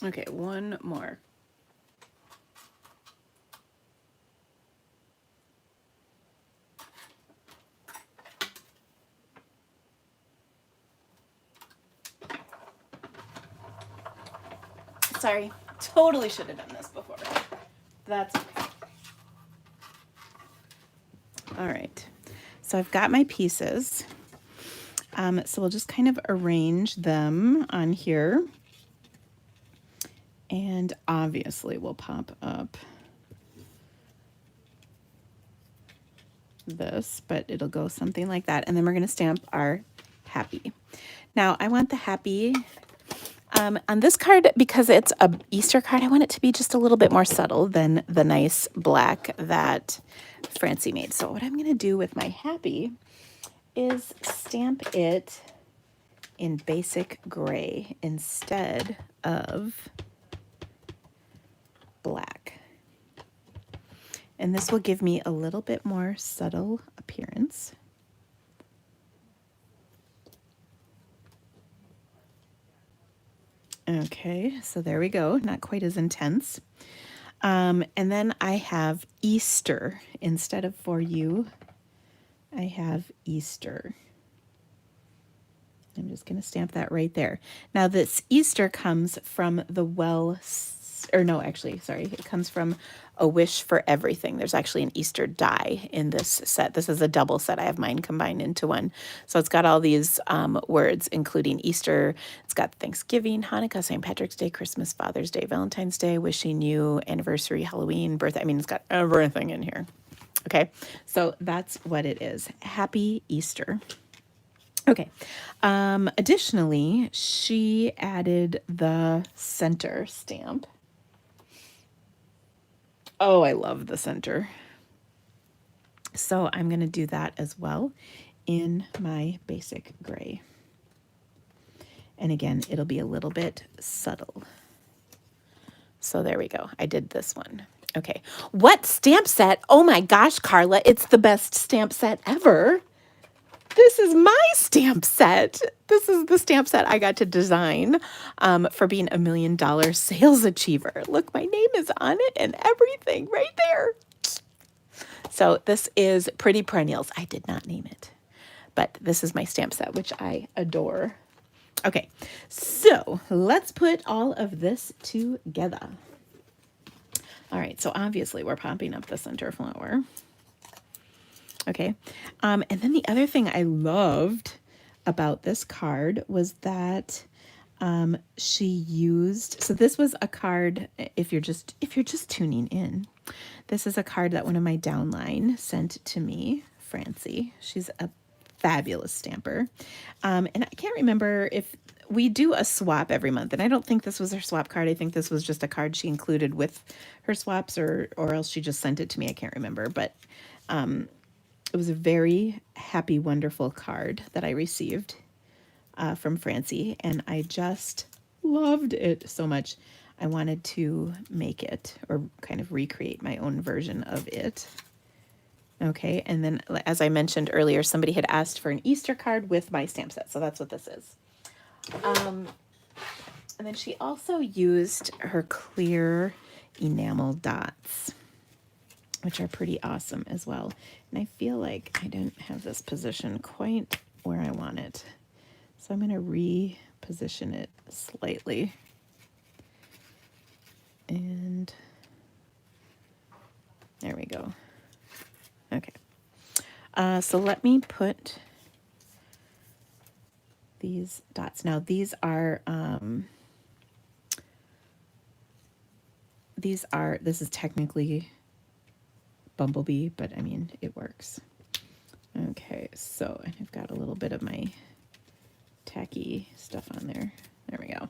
Okay, one more. Sorry, totally should have done this before. That's okay. All right, so I've got my pieces. So we'll just kind of arrange them on here. And obviously we'll pop up this, but it'll go something like that. And then we're going to stamp our happy. Now I want the happy on this card, because it's a Easter card, I want it to be just a little bit more subtle than the nice black that Francie made. So what I'm going to do with my happy is stamp it in basic gray instead of black. And this will give me a little bit more subtle appearance appearance. Okay, so there we go. Not quite as intense. And then I have Easter. Instead of for you, I have Easter. I'm just going to stamp that right there. Now this Easter comes from the it comes from A Wish for Everything. There's actually an Easter die in this set. This is a double set. I have mine combined into one. So it's got all these words, including Easter. It's got Thanksgiving, Hanukkah, St. Patrick's Day, Christmas, Father's Day, Valentine's Day, wishing you, anniversary, Halloween, birthday. I mean, it's got everything in here. Okay, so that's what it is. Happy Easter. Okay. Additionally, she added the center stamp. Oh, I love the center. So I'm going to do that as well in my basic gray. And again, it'll be a little bit subtle. So there we go. I did this one. Okay. What stamp set? Oh my gosh, Carla, it's the best stamp set ever. This is my stamp set. This is the stamp set I got to design for being $1 million sales achiever. Look, my name is on it and everything right there. So this is Pretty Perennials. I did not name it, but this is my stamp set, which I adore. Okay, so let's put all of this together. All right, so obviously we're popping up the center flower. Okay. And then the other thing I loved about this card was that she used, so this was a card, if you're just tuning in, this is a card that one of my downline sent to me, Francie. She's a fabulous stamper. And I can't remember if we do a swap every month, and I don't think this was her swap card. I think this was just a card she included with her swaps, or else she just sent it to me. I can't remember, but it was a very happy, wonderful card that I received from Francie, and I just loved it so much. I wanted to make it, or kind of recreate my own version of it. Okay, and then as I mentioned earlier, somebody had asked for an Easter card with my stamp set, so that's what this is. And then she also used her clear enamel dots, which are pretty awesome as well. And I feel like I didn't have this position quite where I want it. So I'm going to reposition it slightly. And there we go. Okay. So let me put these dots. Now these are, this is technically Bumblebee, but I mean, it works. Okay, so I've got a little bit of my tacky stuff on there. There we go.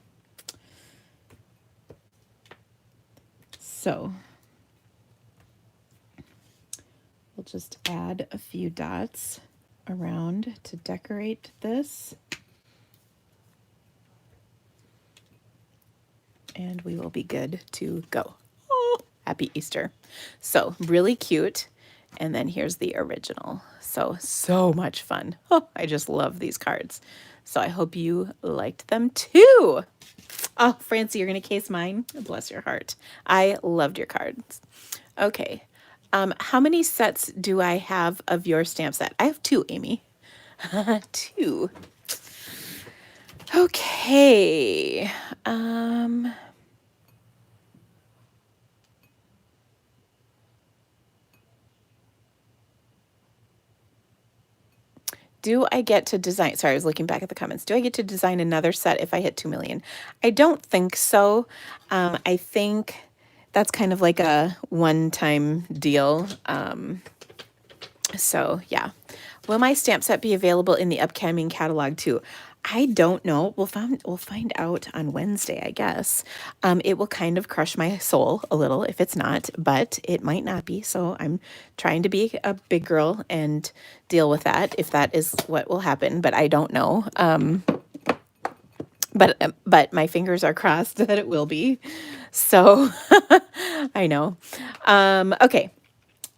So we'll just add a few dots around to decorate this. And we will be good to go. Oh, happy Easter. So really cute. And then here's the original. So much fun. Oh, I just love these cards. So I hope you liked them too. Oh, Francie, you're going to case mine? Bless your heart. I loved your cards. Okay. How many sets do I have of your stamp set? I have 2, Amy. 2. Okay. Do I get to design, sorry, I was looking back at the comments. Do I get to design another set if I hit 2 million? I don't think so. I think that's kind of like a one-time deal. So yeah. Will my stamp set be available in the upcoming catalog too? I don't know. We'll find out on Wednesday, I guess. It will kind of crush my soul a little if it's not, but it might not be. So I'm trying to be a big girl and deal with that if that is what will happen, but I don't know. But my fingers are crossed that it will be. So I know. Okay.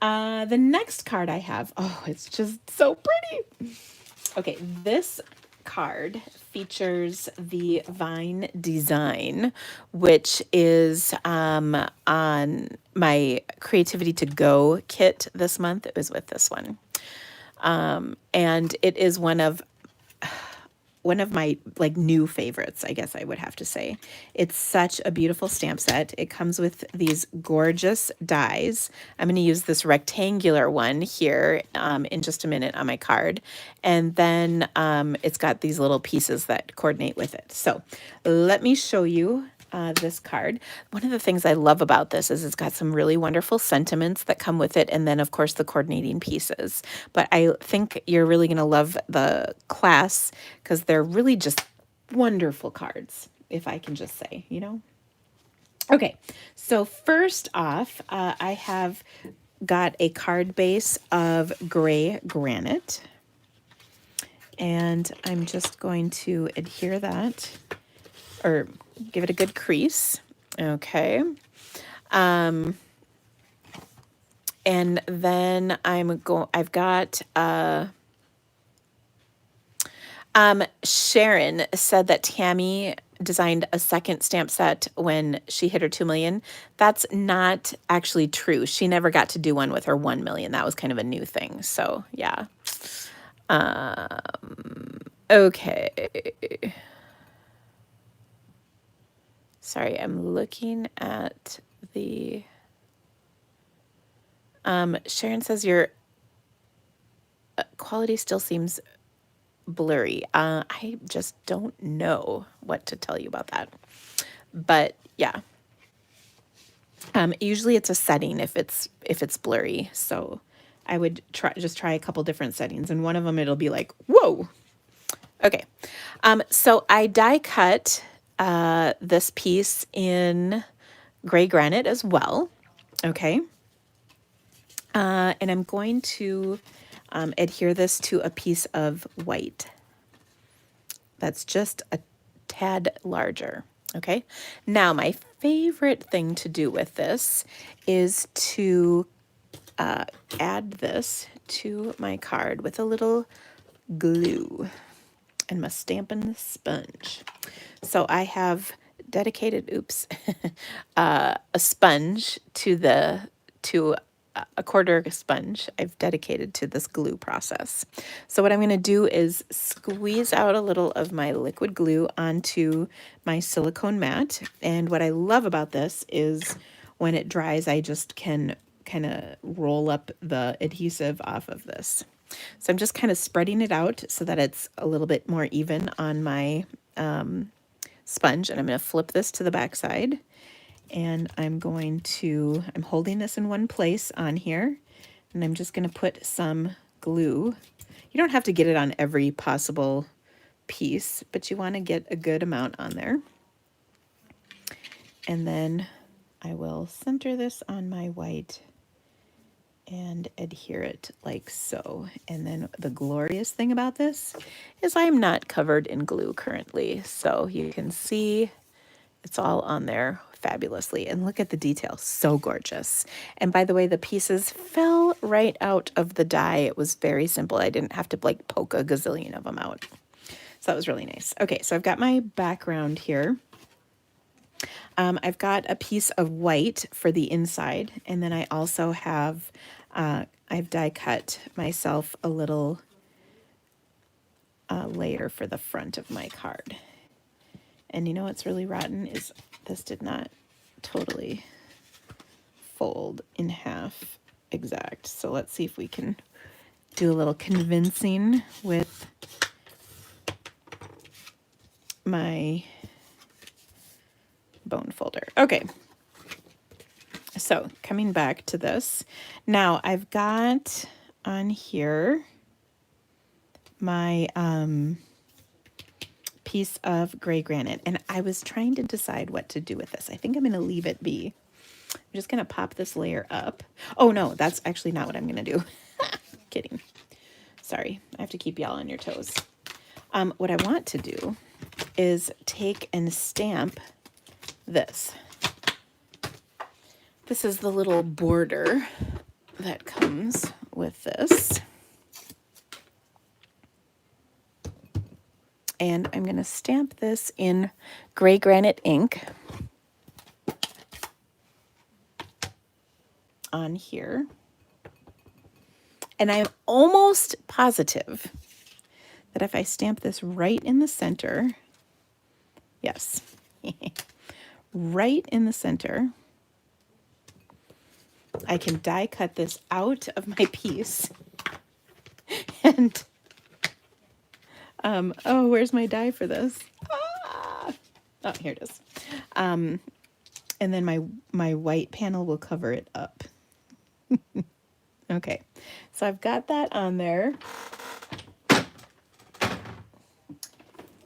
The next card I have, oh, it's just so pretty. Okay, this card features the Vine design, which is on my Creativity to Go kit this month. It was with this one. And it is one of my like new favorites, I guess I would have to say. It's such a beautiful stamp set. It comes with these gorgeous dies. I'm going to use this rectangular one here in just a minute on my card. And then it's got these little pieces that coordinate with it. So let me show you this card. One of the things I love about this is it's got some really wonderful sentiments that come with it, and then of course the coordinating pieces. But I think you're really going to love the class because they're really just wonderful cards, if I can just say, you know. Okay, so first off, I have got a card base of gray granite, and I'm just going to adhere that, or give it a good crease. Okay. And then I've got, Sharon said that Tammy designed a second stamp set when she hit her 2 million. That's not actually true. She never got to do one with her 1 million. That was kind of a new thing. So yeah. Okay. Sorry, I'm looking at the, Sharon says your quality still seems blurry. I just don't know what to tell you about that. But yeah. Usually it's a setting if it's blurry. So I would try a couple different settings, and one of them it'll be like, whoa. Okay. So I die cut this piece in gray granite as well. Okay. And I'm going to adhere this to a piece of white that's just a tad larger. Okay. Now, my favorite thing to do with this is to add this to my card with a little glue and my Stampin' sponge. So I have dedicated, a sponge to a quarter sponge I've dedicated to this glue process. So what I'm going to do is squeeze out a little of my liquid glue onto my silicone mat. And what I love about this is when it dries, I just can kind of roll up the adhesive off of this. So I'm just kind of spreading it out so that it's a little bit more even on my sponge. And I'm going to flip this to the back side. And I'm holding this in one place on here. And I'm just going to put some glue. You don't have to get it on every possible piece, but you want to get a good amount on there. And then I will center this on my white and adhere it like so. And then the glorious thing about this is I'm not covered in glue currently. So you can see it's all on there fabulously. And look at the detail, so gorgeous. And by the way, the pieces fell right out of the die. It was very simple. I didn't have to like poke a gazillion of them out. So that was really nice. Okay, so I've got my background here. I've got a piece of white for the inside, and then I also have, I've die cut myself a little layer for the front of my card. And you know what's really rotten is this did not totally fold in half exact. So let's see if we can do a little convincing with my bone folder. Okay. So coming back to this. Now I've got on here my piece of gray granite, and I was trying to decide what to do with this. I think I'm going to leave it be. I'm just going to pop this layer up. Oh no, that's actually not what I'm going to do. Kidding. Sorry, I have to keep y'all on your toes. What I want to do is take and stamp this. This is the little border that comes with this. And I'm going to stamp this in gray granite ink on here. And I'm almost positive that if I stamp this right in the center, yes, right in the center, I can die cut this out of my piece. And, oh, where's my die for this? Ah! Oh, here it is. And then my white panel will cover it up. Okay, so I've got that on there.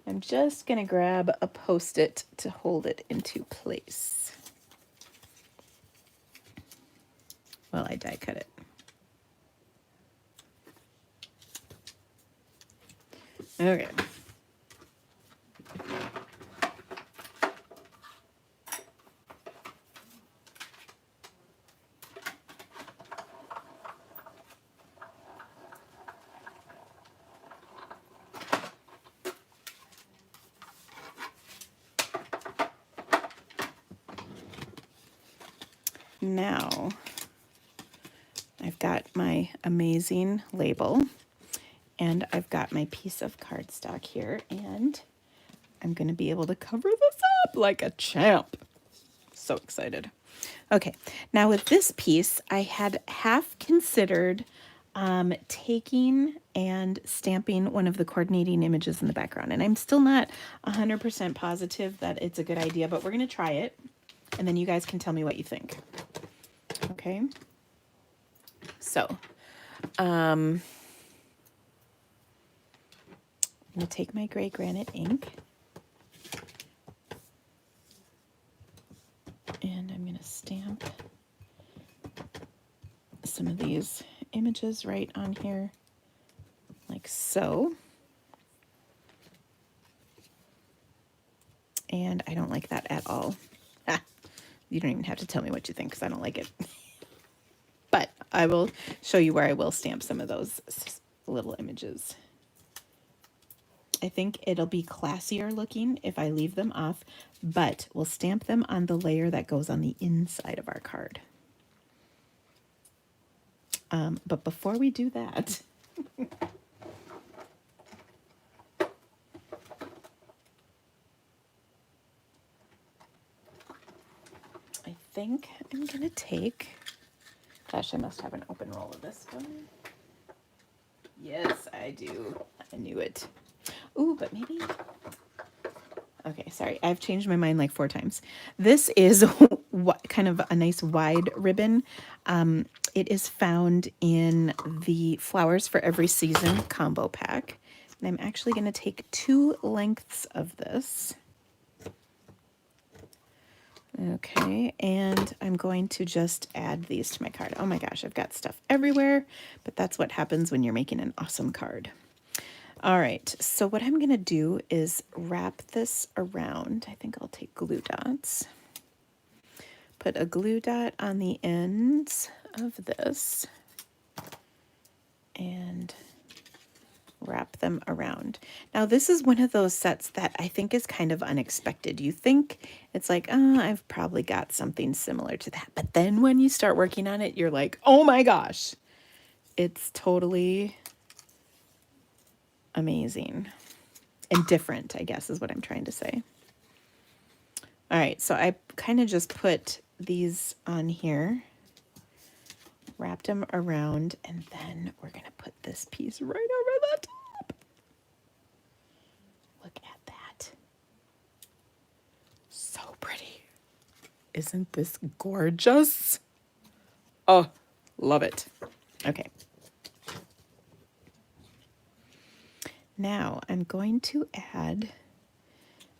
I'm just gonna grab a Post-it to hold it into place while I die cut it. Okay. Now, I've got my amazing label, and I've got my piece of cardstock here, and I'm going to be able to cover this up like a champ. So excited. Okay, now with this piece, I had half considered taking and stamping one of the coordinating images in the background, and I'm still not 100% positive that it's a good idea, but we're going to try it, and then you guys can tell me what you think. Okay, so I'm going to take my gray granite ink, and I'm going to stamp some of these images right on here, like so. And I don't like that at all. Ah, you don't even have to tell me what you think because I don't like it. But I will show you where I will stamp some of those little images. I think it'll be classier looking if I leave them off, but we'll stamp them on the layer that goes on the inside of our card. But before we do that, I think I'm going to take, gosh, I must have an open roll of this one. Yes, I do. I knew it. Ooh, but maybe, okay, sorry. I've changed my mind like 4 times. This is kind of a nice wide ribbon. It is found in the Flowers for Every Season combo pack. And I'm actually going to take 2 lengths of this. Okay, and I'm going to just add these to my card. Oh my gosh, I've got stuff everywhere, but that's what happens when you're making an awesome card. All right, so what I'm going to do is wrap this around. I think I'll take glue dots. Put a glue dot on the ends of this and wrap them around. Now, this is one of those sets that I think is kind of unexpected. You think it's like, oh, I've probably got something similar to that. But then when you start working on it, you're like, oh my gosh, it's totally amazing and different, I guess is what I'm trying to say. All right, so I kind of just put these on here, wrapped them around, and then we're going to put this piece right over the top. Look at that. So pretty. Isn't this gorgeous? Oh, love it. Okay. Now I'm going to add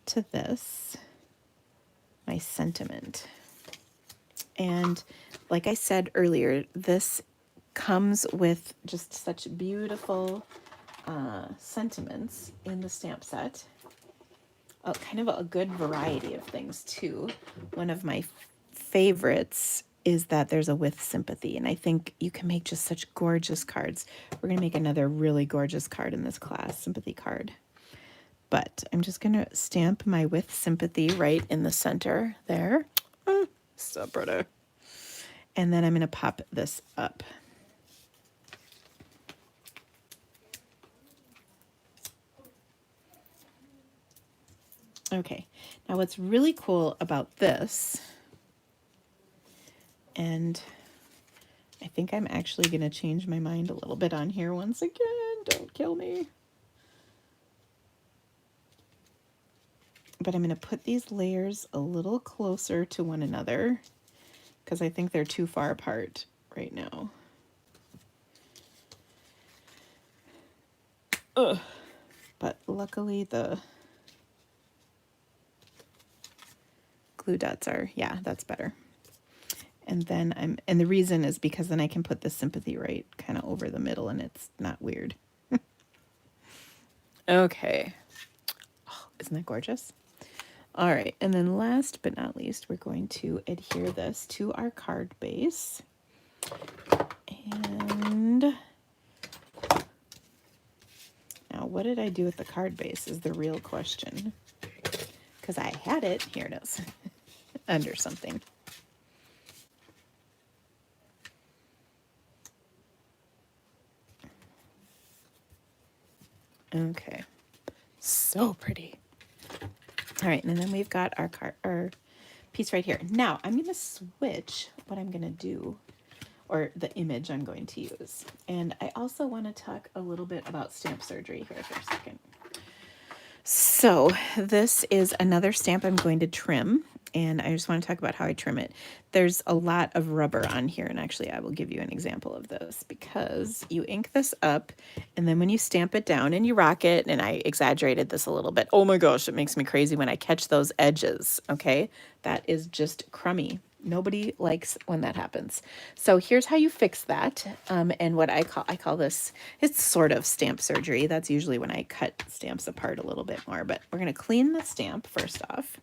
to this my sentiment. And like I said earlier, this comes with just such beautiful sentiments in the stamp set. Kind of a good variety of things too. One of my favorites is that there's a with sympathy, and I think you can make just such gorgeous cards. We're gonna make another really gorgeous card in this class, sympathy card. But I'm just gonna stamp my with sympathy right in the center there. So pretty. And then I'm gonna pop this up. Okay, now what's really cool about this, and I think I'm actually going to change my mind a little bit on here once again, don't kill me. But I'm going to put these layers a little closer to one another because I think they're too far apart right now. Ugh. But luckily the glue dots are, yeah, that's better. And then and the reason is because then I can put the sympathy right kind of over the middle and it's not weird. Okay. Oh, isn't that gorgeous? All right, and then last but not least, we're going to adhere this to our card base. And now what did I do with the card base is the real question. Because I had it, here it is, under something. Okay, so pretty. All right, and then we've got our piece right here. Now I'm gonna switch what I'm gonna do, or the image I'm going to use. And I also wanna talk a little bit about stamp surgery here for a second. So this is another stamp I'm going to trim, and I just want to talk about how I trim it. There's a lot of rubber on here, and actually I will give you an example of this because you ink this up, and then when you stamp it down and you rock it, and I exaggerated this a little bit. Oh my gosh, it makes me crazy when I catch those edges, okay? That is just crummy. Nobody likes when that happens. So here's how you fix that. And what I call this, it's sort of stamp surgery. That's usually when I cut stamps apart a little bit more, but we're going to clean the stamp first off.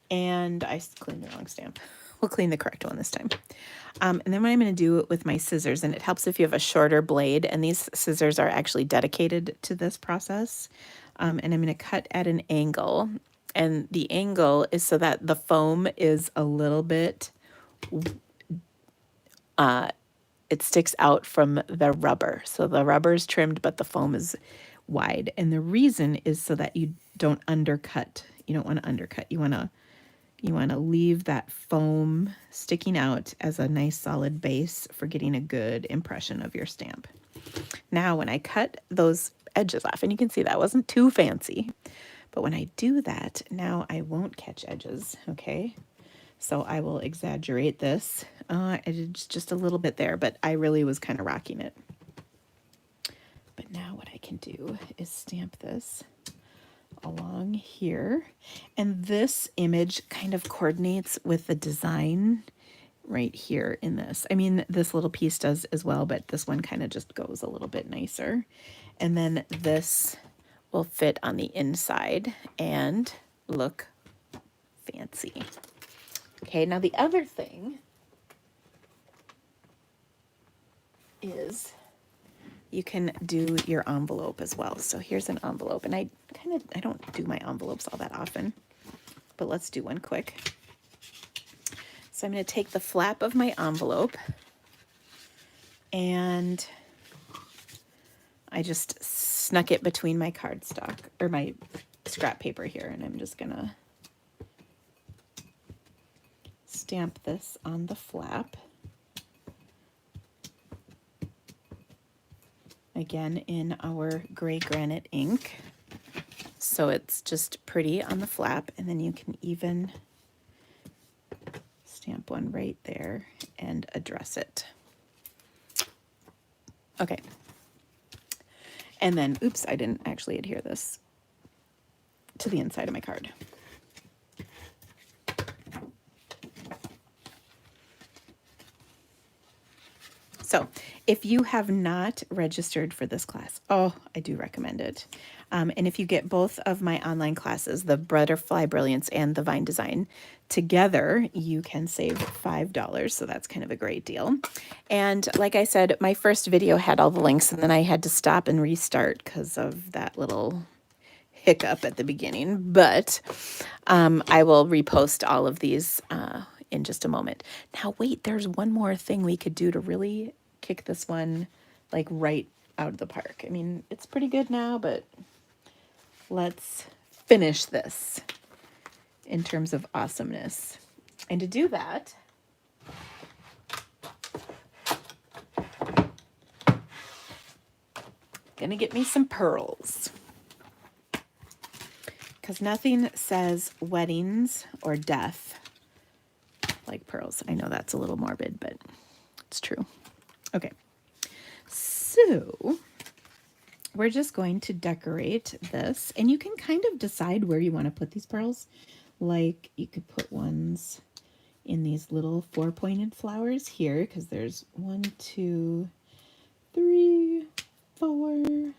And I cleaned the wrong stamp. We'll clean the correct one this time. And then what I'm going to do with my scissors, and it helps if you have a shorter blade, and these scissors are actually dedicated to this process. And I'm going to cut at an angle. And the angle is so that the foam is a little bit, it sticks out from the rubber. So the rubber is trimmed, but the foam is wide. And the reason is so that you don't undercut. You don't want to undercut. You want to leave that foam sticking out as a nice solid base for getting a good impression of your stamp. Now, when I cut those edges off, and you can see that wasn't too fancy, but when I do that, now I won't catch edges, okay? So I will exaggerate this. It's just a little bit there, but I really was kind of rocking it. But now what I can do is stamp this along here. And this image kind of coordinates with the design right here in this. I mean, this little piece does as well, but this one kind of just goes a little bit nicer. And then this will fit on the inside and look fancy. Okay, now the other thing is you can do your envelope as well. So here's an envelope, and I don't do my envelopes all that often, but let's do one quick. So I'm going to take the flap of my envelope, and I just snuck it between my cardstock or my scrap paper here, and I'm just going to stamp this on the flap. Again, in our gray granite ink. So it's just pretty on the flap, and then you can even stamp one right there and address it. Okay. And then, oops, I didn't actually adhere this to the inside of my card. So if you have not registered for this class, oh, I do recommend it. And if you get both of my online classes, the Butterfly Brilliance and the Vine Design together, you can save $5. So that's kind of a great deal. And like I said, my first video had all the links and then I had to stop and restart because of that little hiccup at the beginning. But I will repost all of these in just a moment. Now, wait, there's one more thing we could do to really kick this one like right out of the park. I mean, it's pretty good now, but let's finish this in terms of awesomeness. And to do that, gonna get me some pearls. Because nothing says weddings or death like pearls. I know that's a little morbid, but it's true. Okay, so we're just going to decorate this, and you can kind of decide where you want to put these pearls. Like you could put ones in these little 4-pointed flowers here, because there's 1, 2, 3, 4,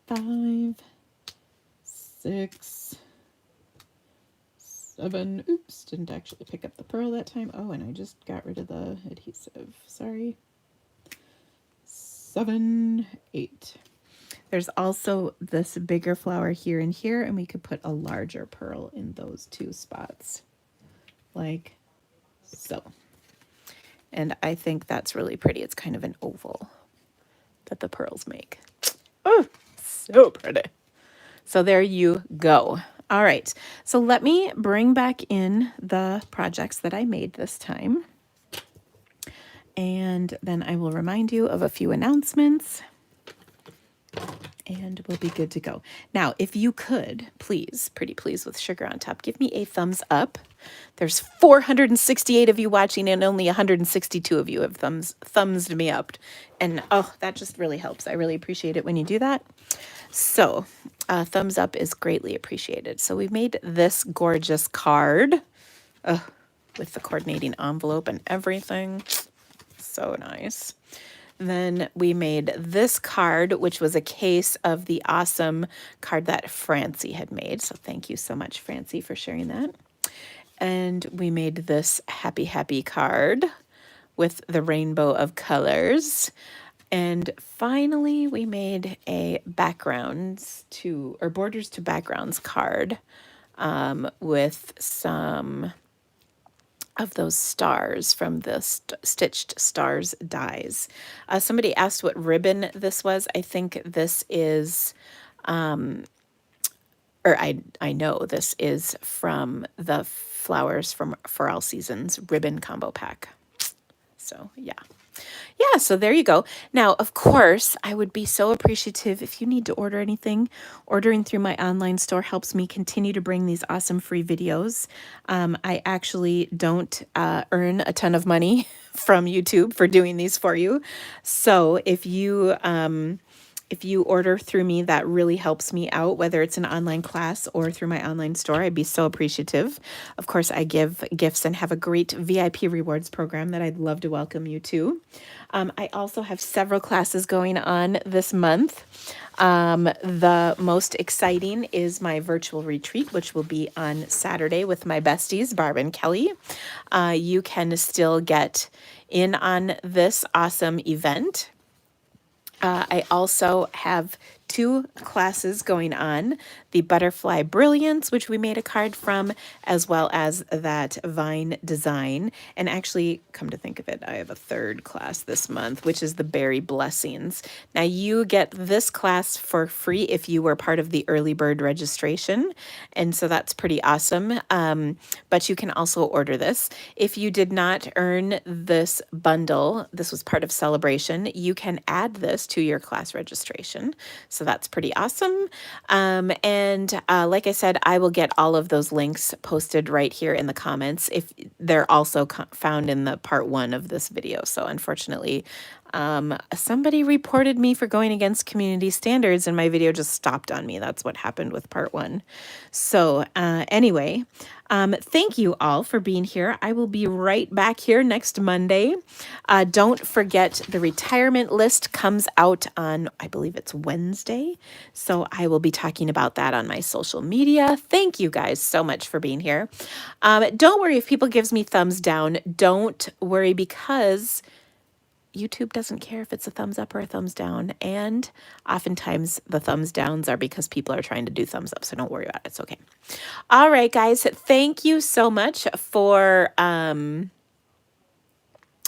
5, 6, 7. Oops, didn't actually pick up the pearl that time. Oh, and I just got rid of the adhesive. Sorry. 7, 8. There's also this bigger flower here and here, and we could put a larger pearl in those 2 spots, like so. And I think that's really pretty. It's kind of an oval that the pearls make. Oh, so pretty. So there you go. All right, so let me bring back in the projects that I made this time. And then I will remind you of a few announcements. And we'll be good to go. Now, if you could, please, pretty please with sugar on top, give me a thumbs up. There's 468 of you watching and only 162 of you have thumbsed me up. And oh, that just really helps. I really appreciate it when you do that. So thumbs up is greatly appreciated. So we've made this gorgeous card with the coordinating envelope and everything. So nice. Then we made this card, which was a case of the awesome card that Francie had made. So thank you so much, Francie, for sharing that. And we made this happy, happy card with the rainbow of colors. And finally, we made a backgrounds to, or borders to backgrounds card with some of those stars from the Stitched Stars dies. Somebody asked what ribbon this was. I think this is, or I know this is from the Flowers from For All Seasons ribbon combo pack. So yeah. Yeah, so there you go. Now, of course, I would be so appreciative if you need to order anything. Ordering through my online store helps me continue to bring these awesome free videos. I actually don't earn a ton of money from YouTube for doing these for you. So if you order through me, that really helps me out, whether it's an online class or through my online store. I'd be so appreciative. Of course, I give gifts and have a great VIP rewards program that I'd love to welcome you to. I also have several classes going on this month. The most exciting is my virtual retreat, which will be on Saturday with my besties, Barb and Kelly. You can still get in on this awesome event. I also have 2 classes going on, the Butterfly Brilliance, which we made a card from, as well as that Vine Design. And actually, come to think of it, I have a 3rd class this month, which is the Berry Blessings. Now, you get this class for free if you were part of the early bird registration. And so that's pretty awesome. But you can also order this. If you did not earn this bundle, this was part of Celebration, you can add this to your class registration. So that's pretty awesome. And like I said, I will get all of those links posted right here in the comments. If they're also found in the part 1 of this video. So unfortunately, Somebody reported me for going against community standards and my video just stopped on me. That's what happened with part 1. So anyway, thank you all for being here. I will be right back here next Monday. Don't forget the retirement list comes out on, I believe it's Wednesday. So I will be talking about that on my social media. Thank you guys so much for being here. Don't worry if people gives me thumbs down. Don't worry because YouTube doesn't care if it's a thumbs up or a thumbs down. And oftentimes the thumbs downs are because people are trying to do thumbs up. So don't worry about it. It's okay. All right, guys. Thank you so much for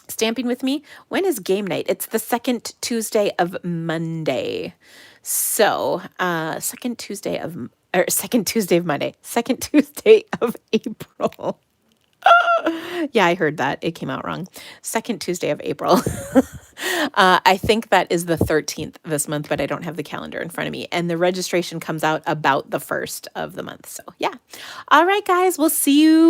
stamping with me. When is game night? It's the second Tuesday of Monday. So second Tuesday of Monday, second Tuesday of April. Yeah, I heard that. It came out wrong. Second Tuesday of April. I think that is the 13th this month, but I don't have the calendar in front of me. And the registration comes out about the 1st of the month. So yeah. All right, guys, we'll see you.